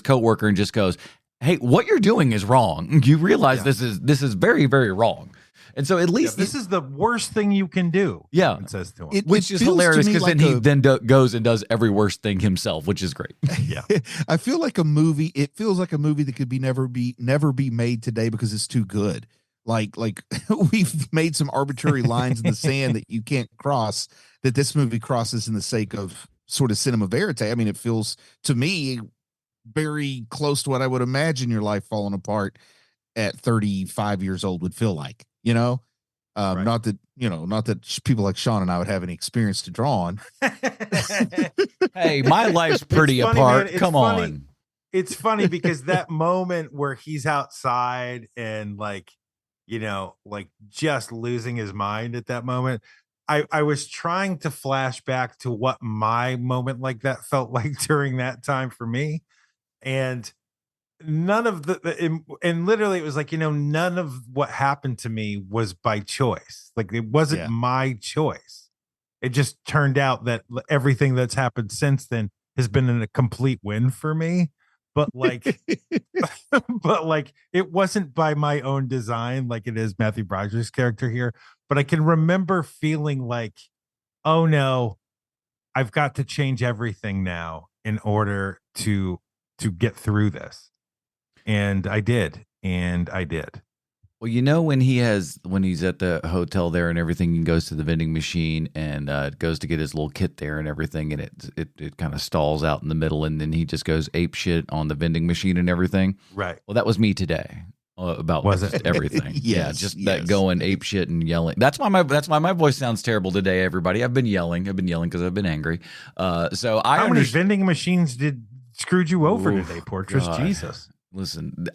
coworker and just goes, hey, what you're doing is wrong. You realize this is very, very wrong. And so at least this is the worst thing you can do. Yeah. It says to him. Which is hilarious because then he goes and does every worst thing himself, which is great. Yeah. I feel like a movie. It feels like a movie that could never be made today because it's too good. Like we've made some arbitrary lines in the sand that you can't cross, that this movie crosses in the sake of sort of cinema verite. I mean, it feels to me very close to what I would imagine your life falling apart at 35 years old would feel like, you know, not that people like Sean and I would have any experience to draw on. Hey, my life's pretty apart. Man. Come on. It's funny because that moment where he's outside and like, you know, like just losing his mind at that moment. I was trying to flash back to what my moment like that felt like during that time for me. And none of and literally it was like, you know, none of what happened to me was by choice. Like it wasn't my choice. It just turned out that everything that's happened since then has been a complete win for me. But like, but like it wasn't by my own design, like it is Matthew Broderick's character here. But I can remember feeling like, oh no, I've got to change everything now in order to get through this. And I did. Well, you know, when he's at the hotel there and everything, he goes to the vending machine and goes to get his little kit there and everything, and it kind of stalls out in the middle, and then he just goes ape shit on the vending machine and everything. Right. Well, that was me today about everything. That going ape shit and yelling. That's why my voice sounds terrible today, everybody. I've been yelling because I've been angry. So how many vending machines screwed you over today, Portress? God. Jesus. Listen,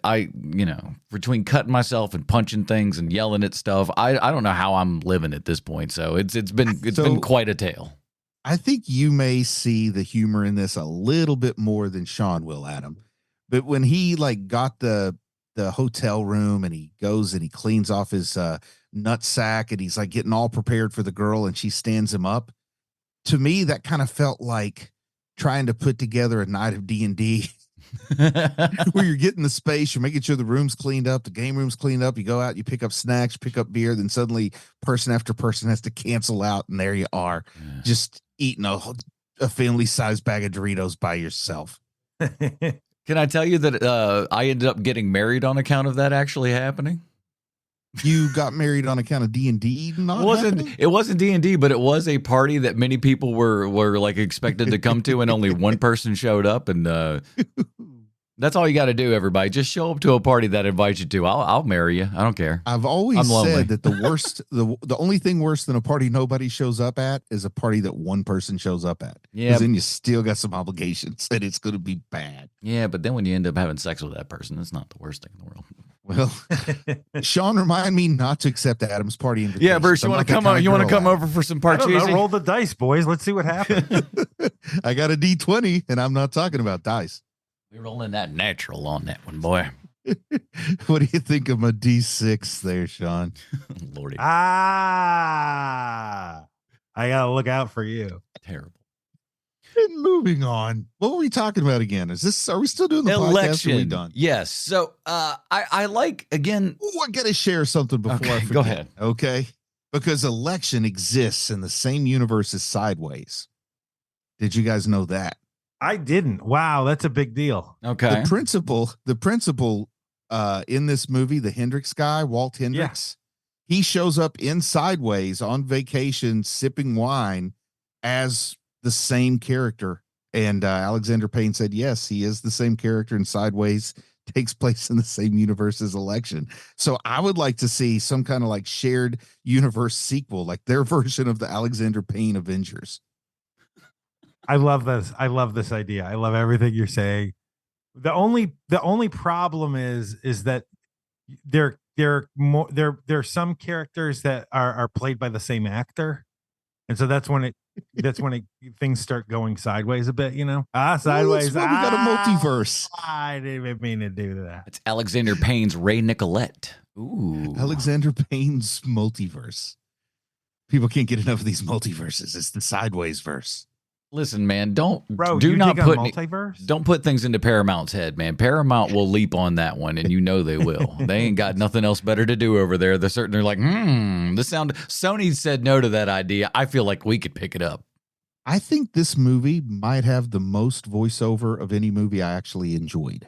between cutting myself and punching things and yelling at stuff, I don't know how I'm living at this point. So it's been quite a tale. I think you may see the humor in this a little bit more than Sean will, Adam. But when he like got the hotel room and he goes and he cleans off his nut sack and he's like getting all prepared for the girl and she stands him up, to me that kind of felt like trying to put together a night of D&D. Where you're getting the space, you're making sure the room's cleaned up, the game room's cleaned up, you go out, you pick up snacks, pick up beer, then suddenly person after person has to cancel out, and there you are, just eating a family-sized bag of Doritos by yourself. Can I tell you that I ended up getting married on account of that actually happening? You got married on account of D&D? It wasn't D&D, but it was a party that many people were like expected to come to, and only one person showed up. And that's all you got to do, everybody. Just show up to a party that invites you to. I'll marry you. I don't care. I've always said that the only thing worse than a party nobody shows up at is a party that one person shows up at. Yeah, because then you still got some obligations, and it's going to be bad. Yeah, but then when you end up having sex with that person, it's not the worst thing in the world. Well, Sean, remind me not to accept Adam's party invitation. Yeah, Bruce, you want to come over? You want to come over for some parcheesi? Roll the dice, boys. Let's see what happens. I got a D20, and I'm not talking about dice. We're rolling that natural on that one, boy. What do you think of my D6 there, Sean? Lordy. I gotta look out for you. Terrible. And moving on. What were we talking about again? Are we still doing the podcast? Or are we done? Yes. So I like, again. Ooh, I got to share something before I forget. Go ahead. Okay. Because Election exists in the same universe as Sideways. Did you guys know that? I didn't. Wow, that's a big deal. Okay. The principal in this movie, the Hendricks guy, Walt Hendricks, he shows up in Sideways on vacation sipping wine as the same character. And Alexander Payne said, yes, he is the same character in Sideways, takes place in the same universe as Election. So I would like to see some kind of like shared universe sequel, like their version of the Alexander Payne Avengers. I love this. I love this idea. I love everything you're saying. The only problem is that there are some characters that are played by the same actor. And so that's when things start going sideways a bit, sideways. Well, we got a multiverse. I didn't even mean to do that. It's Alexander Payne's Ray Nicolette. Ooh. Alexander Payne's multiverse. People can't get enough of these multiverses. It's the Sideways verse. Listen, man, don't put things into Paramount's head, man. Paramount will leap on that one, and they will. They ain't got nothing else better to do over there. They're like, Sony said no to that idea. I feel like we could pick it up. I think this movie might have the most voiceover of any movie I actually enjoyed.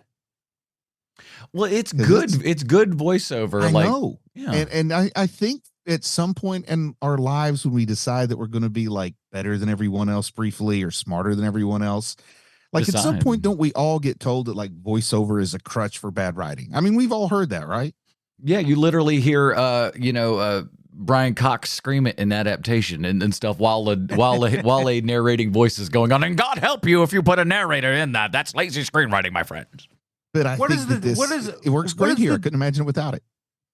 Well, it's good. It's good voiceover. I know. Yeah. And I think at some point in our lives when we decide that we're going to be like better than everyone else briefly or smarter than everyone else, like at some point, don't we all get told that like voiceover is a crutch for bad writing? I mean, we've all heard that, right? Yeah. You literally hear, Brian Cox scream it in adaptation and stuff while a narrating voice is going on. And God help you if you put a narrator in that. That's lazy screenwriting, my friends. But I think it works great here. I couldn't imagine it without it.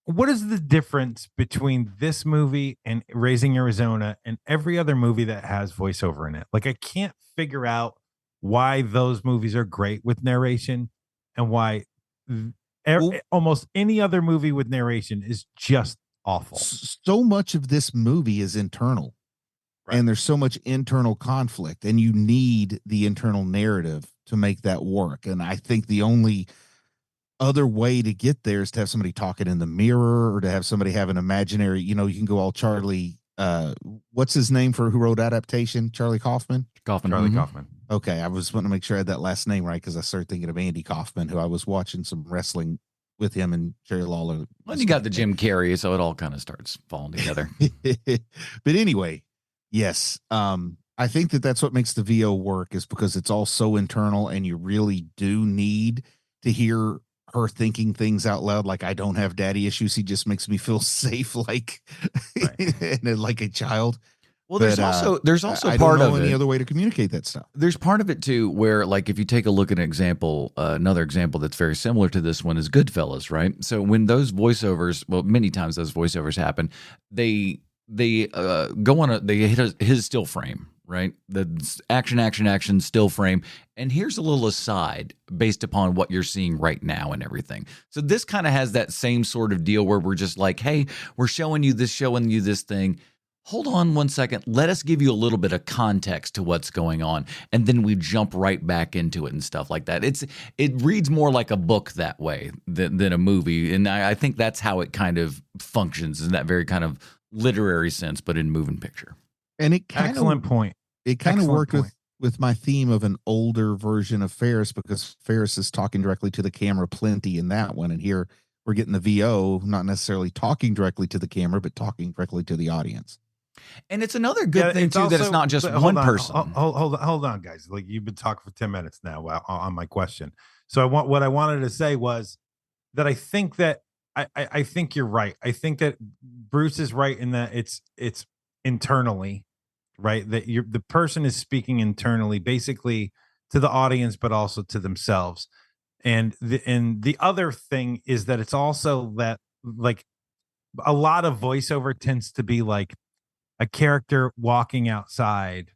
What is the difference between this movie and Raising Arizona and every other movie that has voiceover in it? Like, I can't figure out why those movies are great with narration and why almost any other movie with narration is just awful. So much of this movie is internal, right? And there's so much internal conflict, and you need the internal narrative to make that work. And I think the only other way to get there is to have somebody talking in the mirror or to have somebody have an imaginary, you can go all Charlie, what's his name who wrote adaptation? Charlie Kaufman? Charlie Kaufman. Okay. I was wanting to make sure I had that last name right, because I started thinking of Andy Kaufman, who I was watching some wrestling with him and Jerry Lawler. Well, you got the Jim Carrey, so it all kind of starts falling together. But anyway, yes. I think that's what makes the VO work, is because it's all so internal, and you really do need to hear her thinking things out loud. Like, I don't have daddy issues. He just makes me feel safe, like, like a child. Well, there's also I part don't know of any it. other way to communicate that stuff. There's part of it too, where like if you take a look at an example, another example that's very similar to this one is Goodfellas, right? So when those voiceovers, well, many times those voiceovers happen, they go on they hit his still frame, right? The action, still frame. And here's a little aside based upon what you're seeing right now and everything. So this kind of has that same sort of deal where we're just like, hey, we're showing you this thing. Hold on one second. Let us give you a little bit of context to what's going on. And then we jump right back into it and stuff like that. It reads more like a book that way than a movie. And I think that's how it kind of functions, in that very kind of literary sense, but in moving picture. And it excellent point. It kind of worked with my theme of an older version of Ferris, because Ferris is talking directly to the camera plenty in that one. And here we're getting the VO, not necessarily talking directly to the camera, but talking directly to the audience. And it's another good thing too, that it's not just one person. Hold on, guys. Like, you've been talking for 10 minutes now on my question. So what I wanted to say was that I think that I think you're right. I think that Bruce is right in that it's internally, right? That the person is speaking internally, basically to the audience, but also to themselves. And the other thing is that it's also that, like, a lot of voiceover tends to be like a character walking outside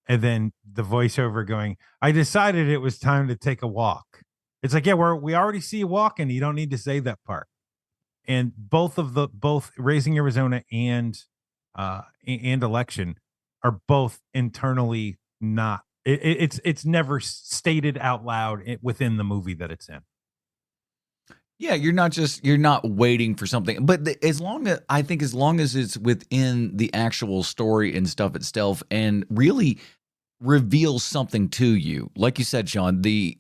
and then the voiceover going, I decided it was time to take a walk. It's like, yeah, we already see you walking. You don't need to say that part. And both Raising Arizona and Election are both internally not It's never stated out loud within the movie that it's in. Yeah, you're not waiting for something, but as long as it's within the actual story and stuff itself, and really reveals something to you, like you said, Sean, the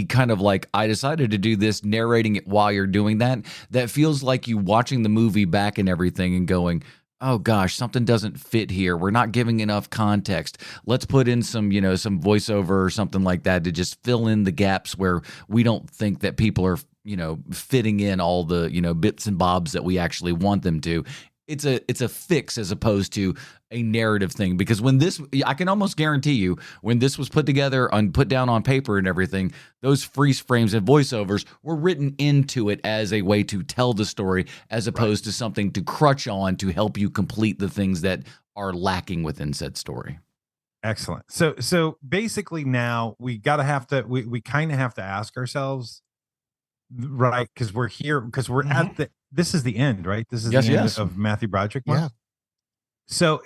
kind of like, I decided to do this, narrating it while you're doing that feels like you watching the movie back and everything and going, oh gosh, something doesn't fit here. We're not giving enough context. Let's put in some voiceover or something like that to just fill in the gaps where we don't think that people are, fitting in all the, bits and bobs that we actually want them to. It's a fix as opposed to a narrative thing, because I can almost guarantee you, when this was put together and put down on paper and everything, those freeze frames and voiceovers were written into it as a way to tell the story, as opposed to something to crutch on to help you complete the things that are lacking within said story. Excellent. So basically now we kind of have to ask ourselves, right? Because we're here, because we're at this is the end, right? This is the end of Matthew Broderick. Yeah. So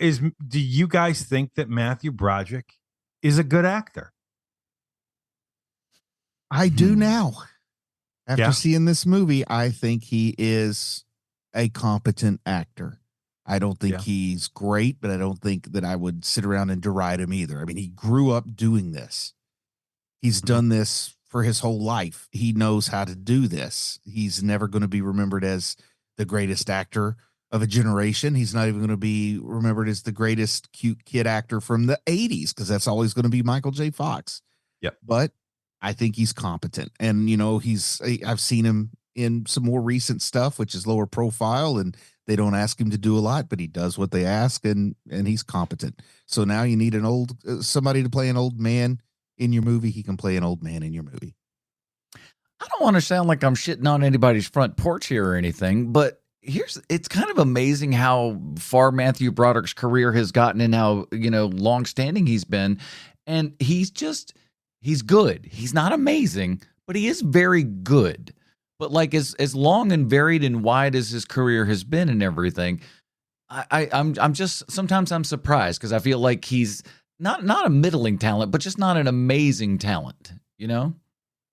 do you guys think that Matthew Broderick is a good actor? I do now. After seeing this movie, I think he is a competent actor. I don't think he's great, but I don't think that I would sit around and deride him either. I mean, he grew up doing this. He's done this for his whole life. He knows how to do this. He's never going to be remembered as the greatest actor of a generation. He's not even going to be remembered as the greatest cute kid actor from the 80s, because that's always going to be Michael J. Fox. Yep. But I think he's competent. And, I've seen him in some more recent stuff, which is lower profile, and they don't ask him to do a lot, but he does what they ask, and he's competent. So now you need somebody to play an old man in your movie. He can play an old man in your movie. I don't want to sound like I'm shitting on anybody's front porch here or anything, but it's kind of amazing how far Matthew Broderick's career has gotten and how, long-standing he's been. And he's good. He's not amazing, but he is very good. But like as long and varied and wide as his career has been and everything, I'm just, sometimes I'm surprised, because I feel like he's not a middling talent, but just not an amazing talent,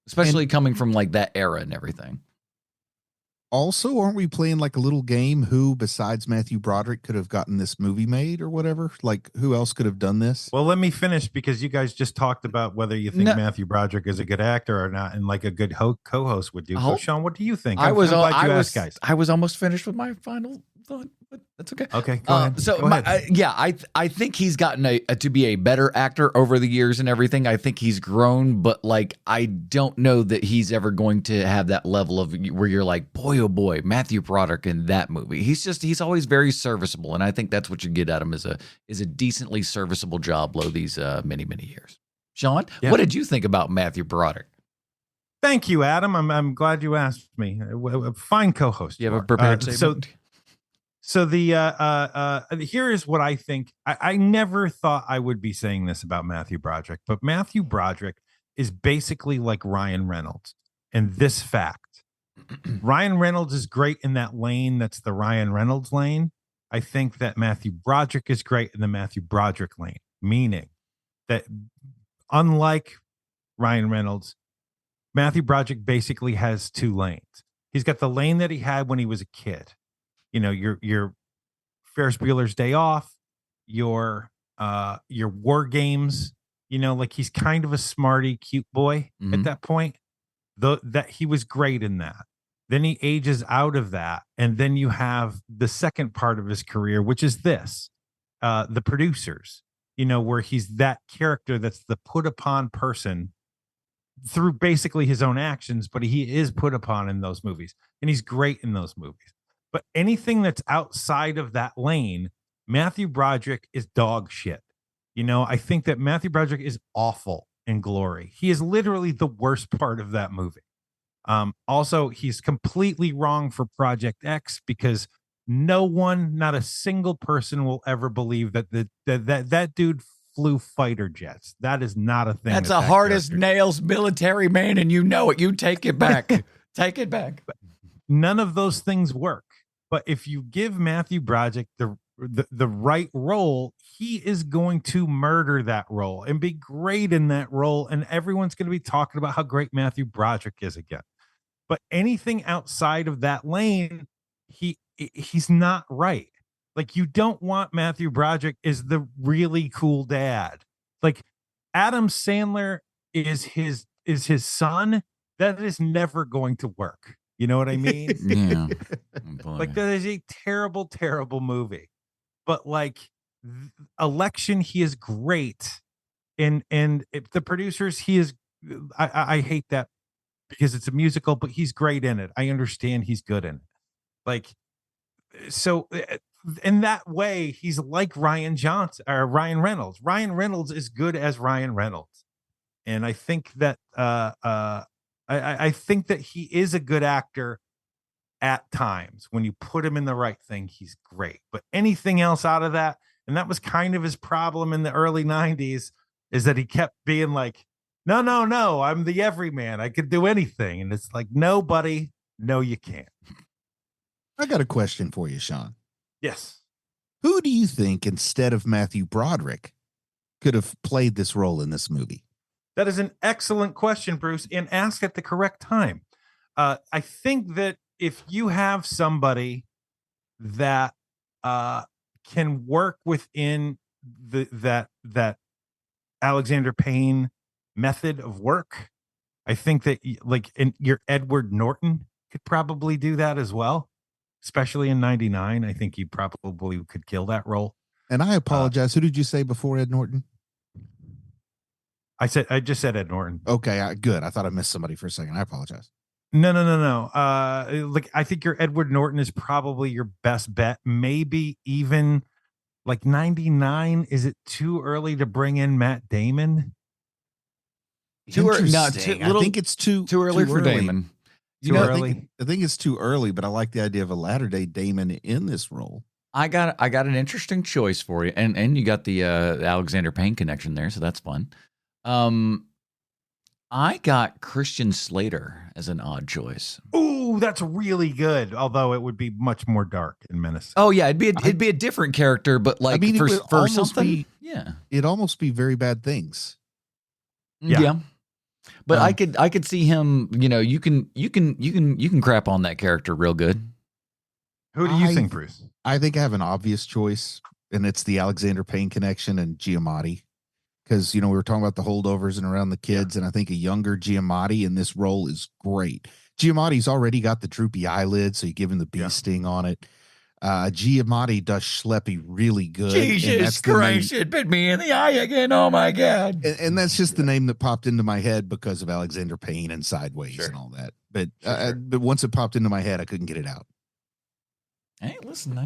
especially coming from like that era and everything. Also, aren't we playing like a little game? Who besides Matthew Broderick could have gotten this movie made or whatever? Like, who else could have done this? Well, let me finish, because you guys just talked about whether you think Matthew Broderick is a good actor or not, and like a good co-host would do. So, Sean, what do you think? I'm glad you asked, guys. I was almost finished with my final thought, but that's okay. Okay, go ahead. So, I think he's gotten to be a better actor over the years and everything. I think he's grown, but like, I don't know that he's ever going to have that level of where you're like, boy, oh boy, Matthew Broderick in that movie. He's always very serviceable, and I think that's what you get at him is a decently serviceable job these many years. Sean, what did you think about Matthew Broderick? Thank you, Adam. I'm glad you asked me. A fine co-host. You have a prepared statement? So here is what I think. I never thought I would be saying this about Matthew Broderick, but Matthew Broderick is basically like Ryan Reynolds in this fact. Ryan Reynolds is great in that lane that's the Ryan Reynolds lane. I think that Matthew Broderick is great in the Matthew Broderick lane, meaning that unlike Ryan Reynolds, Matthew Broderick basically has two lanes. He's got the lane that he had when he was a kid. Your Ferris Bueller's Day Off, your War Games, like he's kind of a smarty, cute boy at that point. That he was great in that. Then he ages out of that, and then you have the second part of his career, which is this, The Producers, where he's that character that's the put upon person through basically his own actions, but he is put upon in those movies, and he's great in those movies. But anything that's outside of that lane, Matthew Broderick is dog shit. I think that Matthew Broderick is awful in Glory. He is literally the worst part of that movie. Also, he's completely wrong for Project X, because not a single person will ever believe that dude flew fighter jets. That is not a thing. That's a hard as nails military man, and you know it. You take it back. Take it back. But none of those things work. But if you give Matthew Broderick the right role, he is going to murder that role and be great in that role, and everyone's going to be talking about how great Matthew Broderick is again. But anything outside of that lane, he's not right. Like, you don't want Matthew Broderick is the really cool dad. Like, Adam Sandler is his son. That is never going to work. You know what I mean? Yeah. Like, that is a terrible, terrible movie. But like, Election, he is great. And if the producers, he is, I hate that because it's a musical, but he's great in it. I understand he's good in it. Like, so in that way, he's like Ryan Johnson or Ryan Reynolds. Ryan Reynolds is good as Ryan Reynolds. And I think that I think that he is a good actor at times. When you put him in the right thing, he's great. But anything else out of that, and that was kind of his problem in the early 90s, is that he kept being like, no, I'm the everyman. I could do anything. And it's like, no, buddy, no, you can't. I got a question for you, Sean. Yes. Who do you think, instead of Matthew Broderick, could have played this role in this movie? That is an excellent question, Bruce, and asked at the correct time. I think that if you have somebody that can work within that Alexander Payne method of work, I think that your Edward Norton could probably do that as well, especially in '99. I think he probably could kill that role. And I apologize. Who did you say before Ed Norton? I just said Ed Norton. Okay, good. I thought I missed somebody for a second. I apologize. No. I think your Edward Norton is probably your best bet. Maybe even like 99. Is it too early to bring in Matt Damon? I think it's too early for Damon. Too early. I think it's too early, but I like the idea of a latter day Damon in this role. I got an interesting choice for you, and you got the Alexander Payne connection there, so that's fun. I got Christian Slater as an odd choice. Ooh, that's really good. Although it would be much more dark and menacing. Oh yeah, it'd be a different character, but like for something, it'd almost be Very Bad Things. Yeah. But I could see him. You know, you can crap on that character real good. Who do you think, Bruce? I think I have an obvious choice, and it's the Alexander Payne connection and Giamatti. Because, we were talking about the holdovers and around the kids, and I think a younger Giamatti in this role is great. Giamatti's already got the droopy eyelids, so you give him the bee sting on it. Giamatti does Schleppy really good. Jesus Christ, it bit me in the eye again. Oh, my God. And that's just the name that popped into my head because of Alexander Payne and Sideways and all that. But but once it popped into my head, I couldn't get it out. Hey, listen, with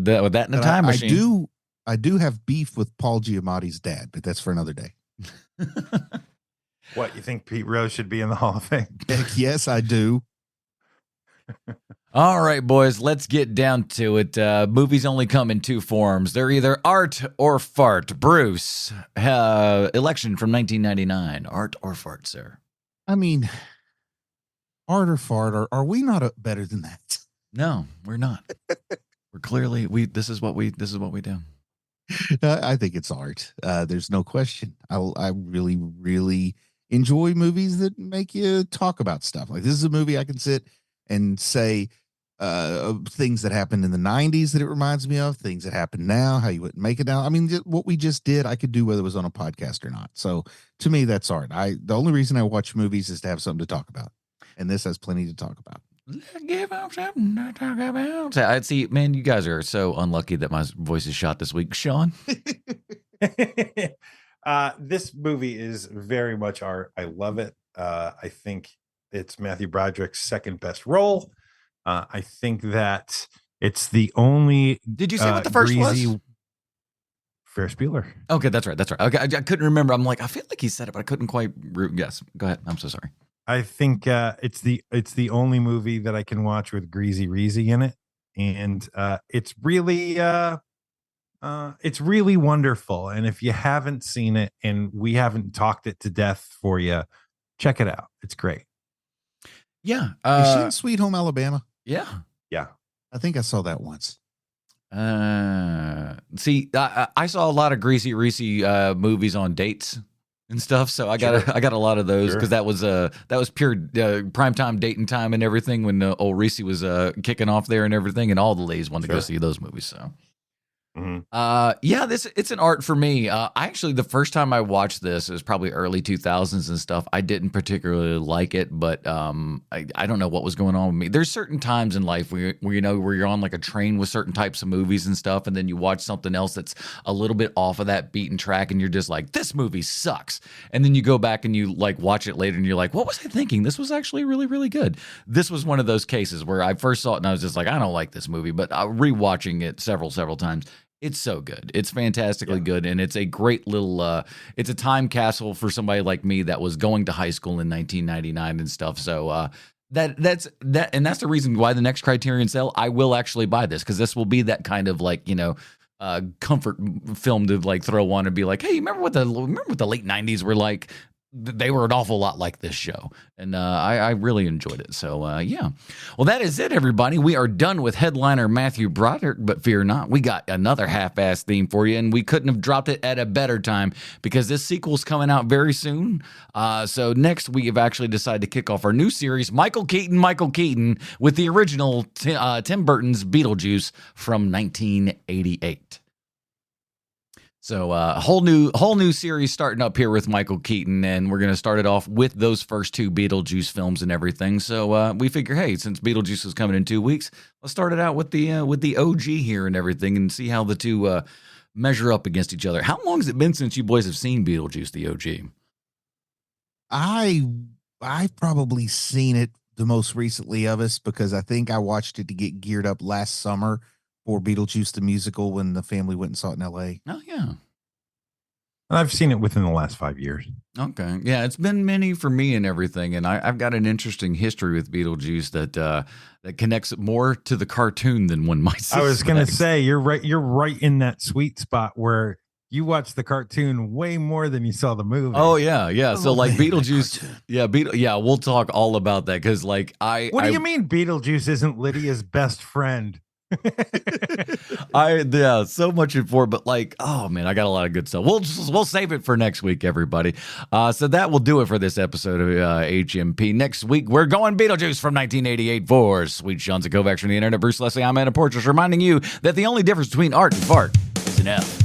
that in the time machine. I do have beef with Paul Giamatti's dad, but that's for another day. What, you think Pete Rose should be in the Hall of Fame? Yes, I do. All right, boys, let's get down to it. Movies only come in two forms. They're either art or fart. Bruce, Election from 1999. Art or fart, sir? I mean, art or fart, are we not better than that? No, we're not. We're clearly, this is what we do. I think it's art. There's no question. I really, really enjoy movies that make you talk about stuff. Like, this is a movie I can sit and say things that happened in the 90s that it reminds me of, things that happen now, how you wouldn't make it now. I mean, what we just did, I could do whether it was on a podcast or not. So to me, that's art. The only reason I watch movies is to have something to talk about. And this has plenty to talk about. Let's give them something to talk about. I see, man, you guys are so unlucky that my voice is shot this week. Sean? This movie is very much art. I love it. I think it's Matthew Broderick's second best role. I think that it's the only. Did you say what the first was? Ferris Bueller. Okay, that's right. Okay, I couldn't remember. I'm like, I feel like he said it, but I couldn't quite. Yes, go ahead. I'm so sorry. I think it's the only movie that I can watch with Greasy Reezy in it, and it's really wonderful. And if you haven't seen it and we haven't talked it to death for you, check it out. It's great. Yeah, is she in Sweet Home Alabama? Yeah. I think I saw that once. See, I saw a lot of Greasy Reese movies on dates and stuff, so I got a lot of those because that was pure primetime dating time and everything when old Reese was kicking off there and everything, and all the ladies wanted to go see those movies. So. It's an art for me. I actually, the first time I watched this, it was probably early 2000s and stuff. I didn't particularly like it, but I don't know what was going on with me. There's certain times in life where you're on like a train with certain types of movies and stuff, and then you watch something else that's a little bit off of that beaten track, and you're just like, this movie sucks. And then you go back and you like watch it later, and you're like, what was I thinking? This was actually really, really good. This was one of those cases where I first saw it and I was just like, I don't like this movie, but rewatching it several times. It's so good. It's fantastically good, and it's a great little. It's a time capsule for somebody like me that was going to high school in 1999 and stuff. So that's the reason why the next Criterion sale I will actually buy this, because this will be that kind of like comfort film to like throw on and be like, hey, remember what the late 90s were like? They were an awful lot like this show, and I really enjoyed it. So, Well, that is it, everybody. We are done with headliner Matthew Broaderick, but fear not, we got another half-ass theme for you, and we couldn't have dropped it at a better time because this sequel's coming out very soon. So next, we have actually decided to kick off our new series, Michael Keaton, with the original Tim Burton's Beetlejuice from 1988. So a whole new series starting up here with Michael Keaton, and we're going to start it off with those first two Beetlejuice films and everything. So we figure, hey, since Beetlejuice is coming in 2 weeks, let's start it out with the OG here and everything, and see how the two measure up against each other. How long has it been since you boys have seen Beetlejuice, the OG? I've probably seen it the most recently of us because I think I watched it to get geared up last summer for Beetlejuice the musical when the family went and saw it in L.A. Oh, yeah. I've seen it within the last 5 years. Okay. Yeah, it's been many for me and everything, and I've got an interesting history with Beetlejuice that connects it more to the cartoon than one might suspect. I was going to say, you're right in that sweet spot where you watched the cartoon way more than you saw the movie. Oh, yeah. So, like, Beetlejuice, we'll talk all about that, because, like, What do you mean Beetlejuice isn't Lydia's best friend? So much in for, but like, oh man, I got a lot of good stuff. We'll save it for next week, everybody. So that will do it for this episode of HMP. Next week, we're going Beetlejuice from 1988 for Sweet Sean's and Kovacs from the internet. Bruce Leslie, I'm Anna Portress, reminding you that the only difference between art and fart is an F.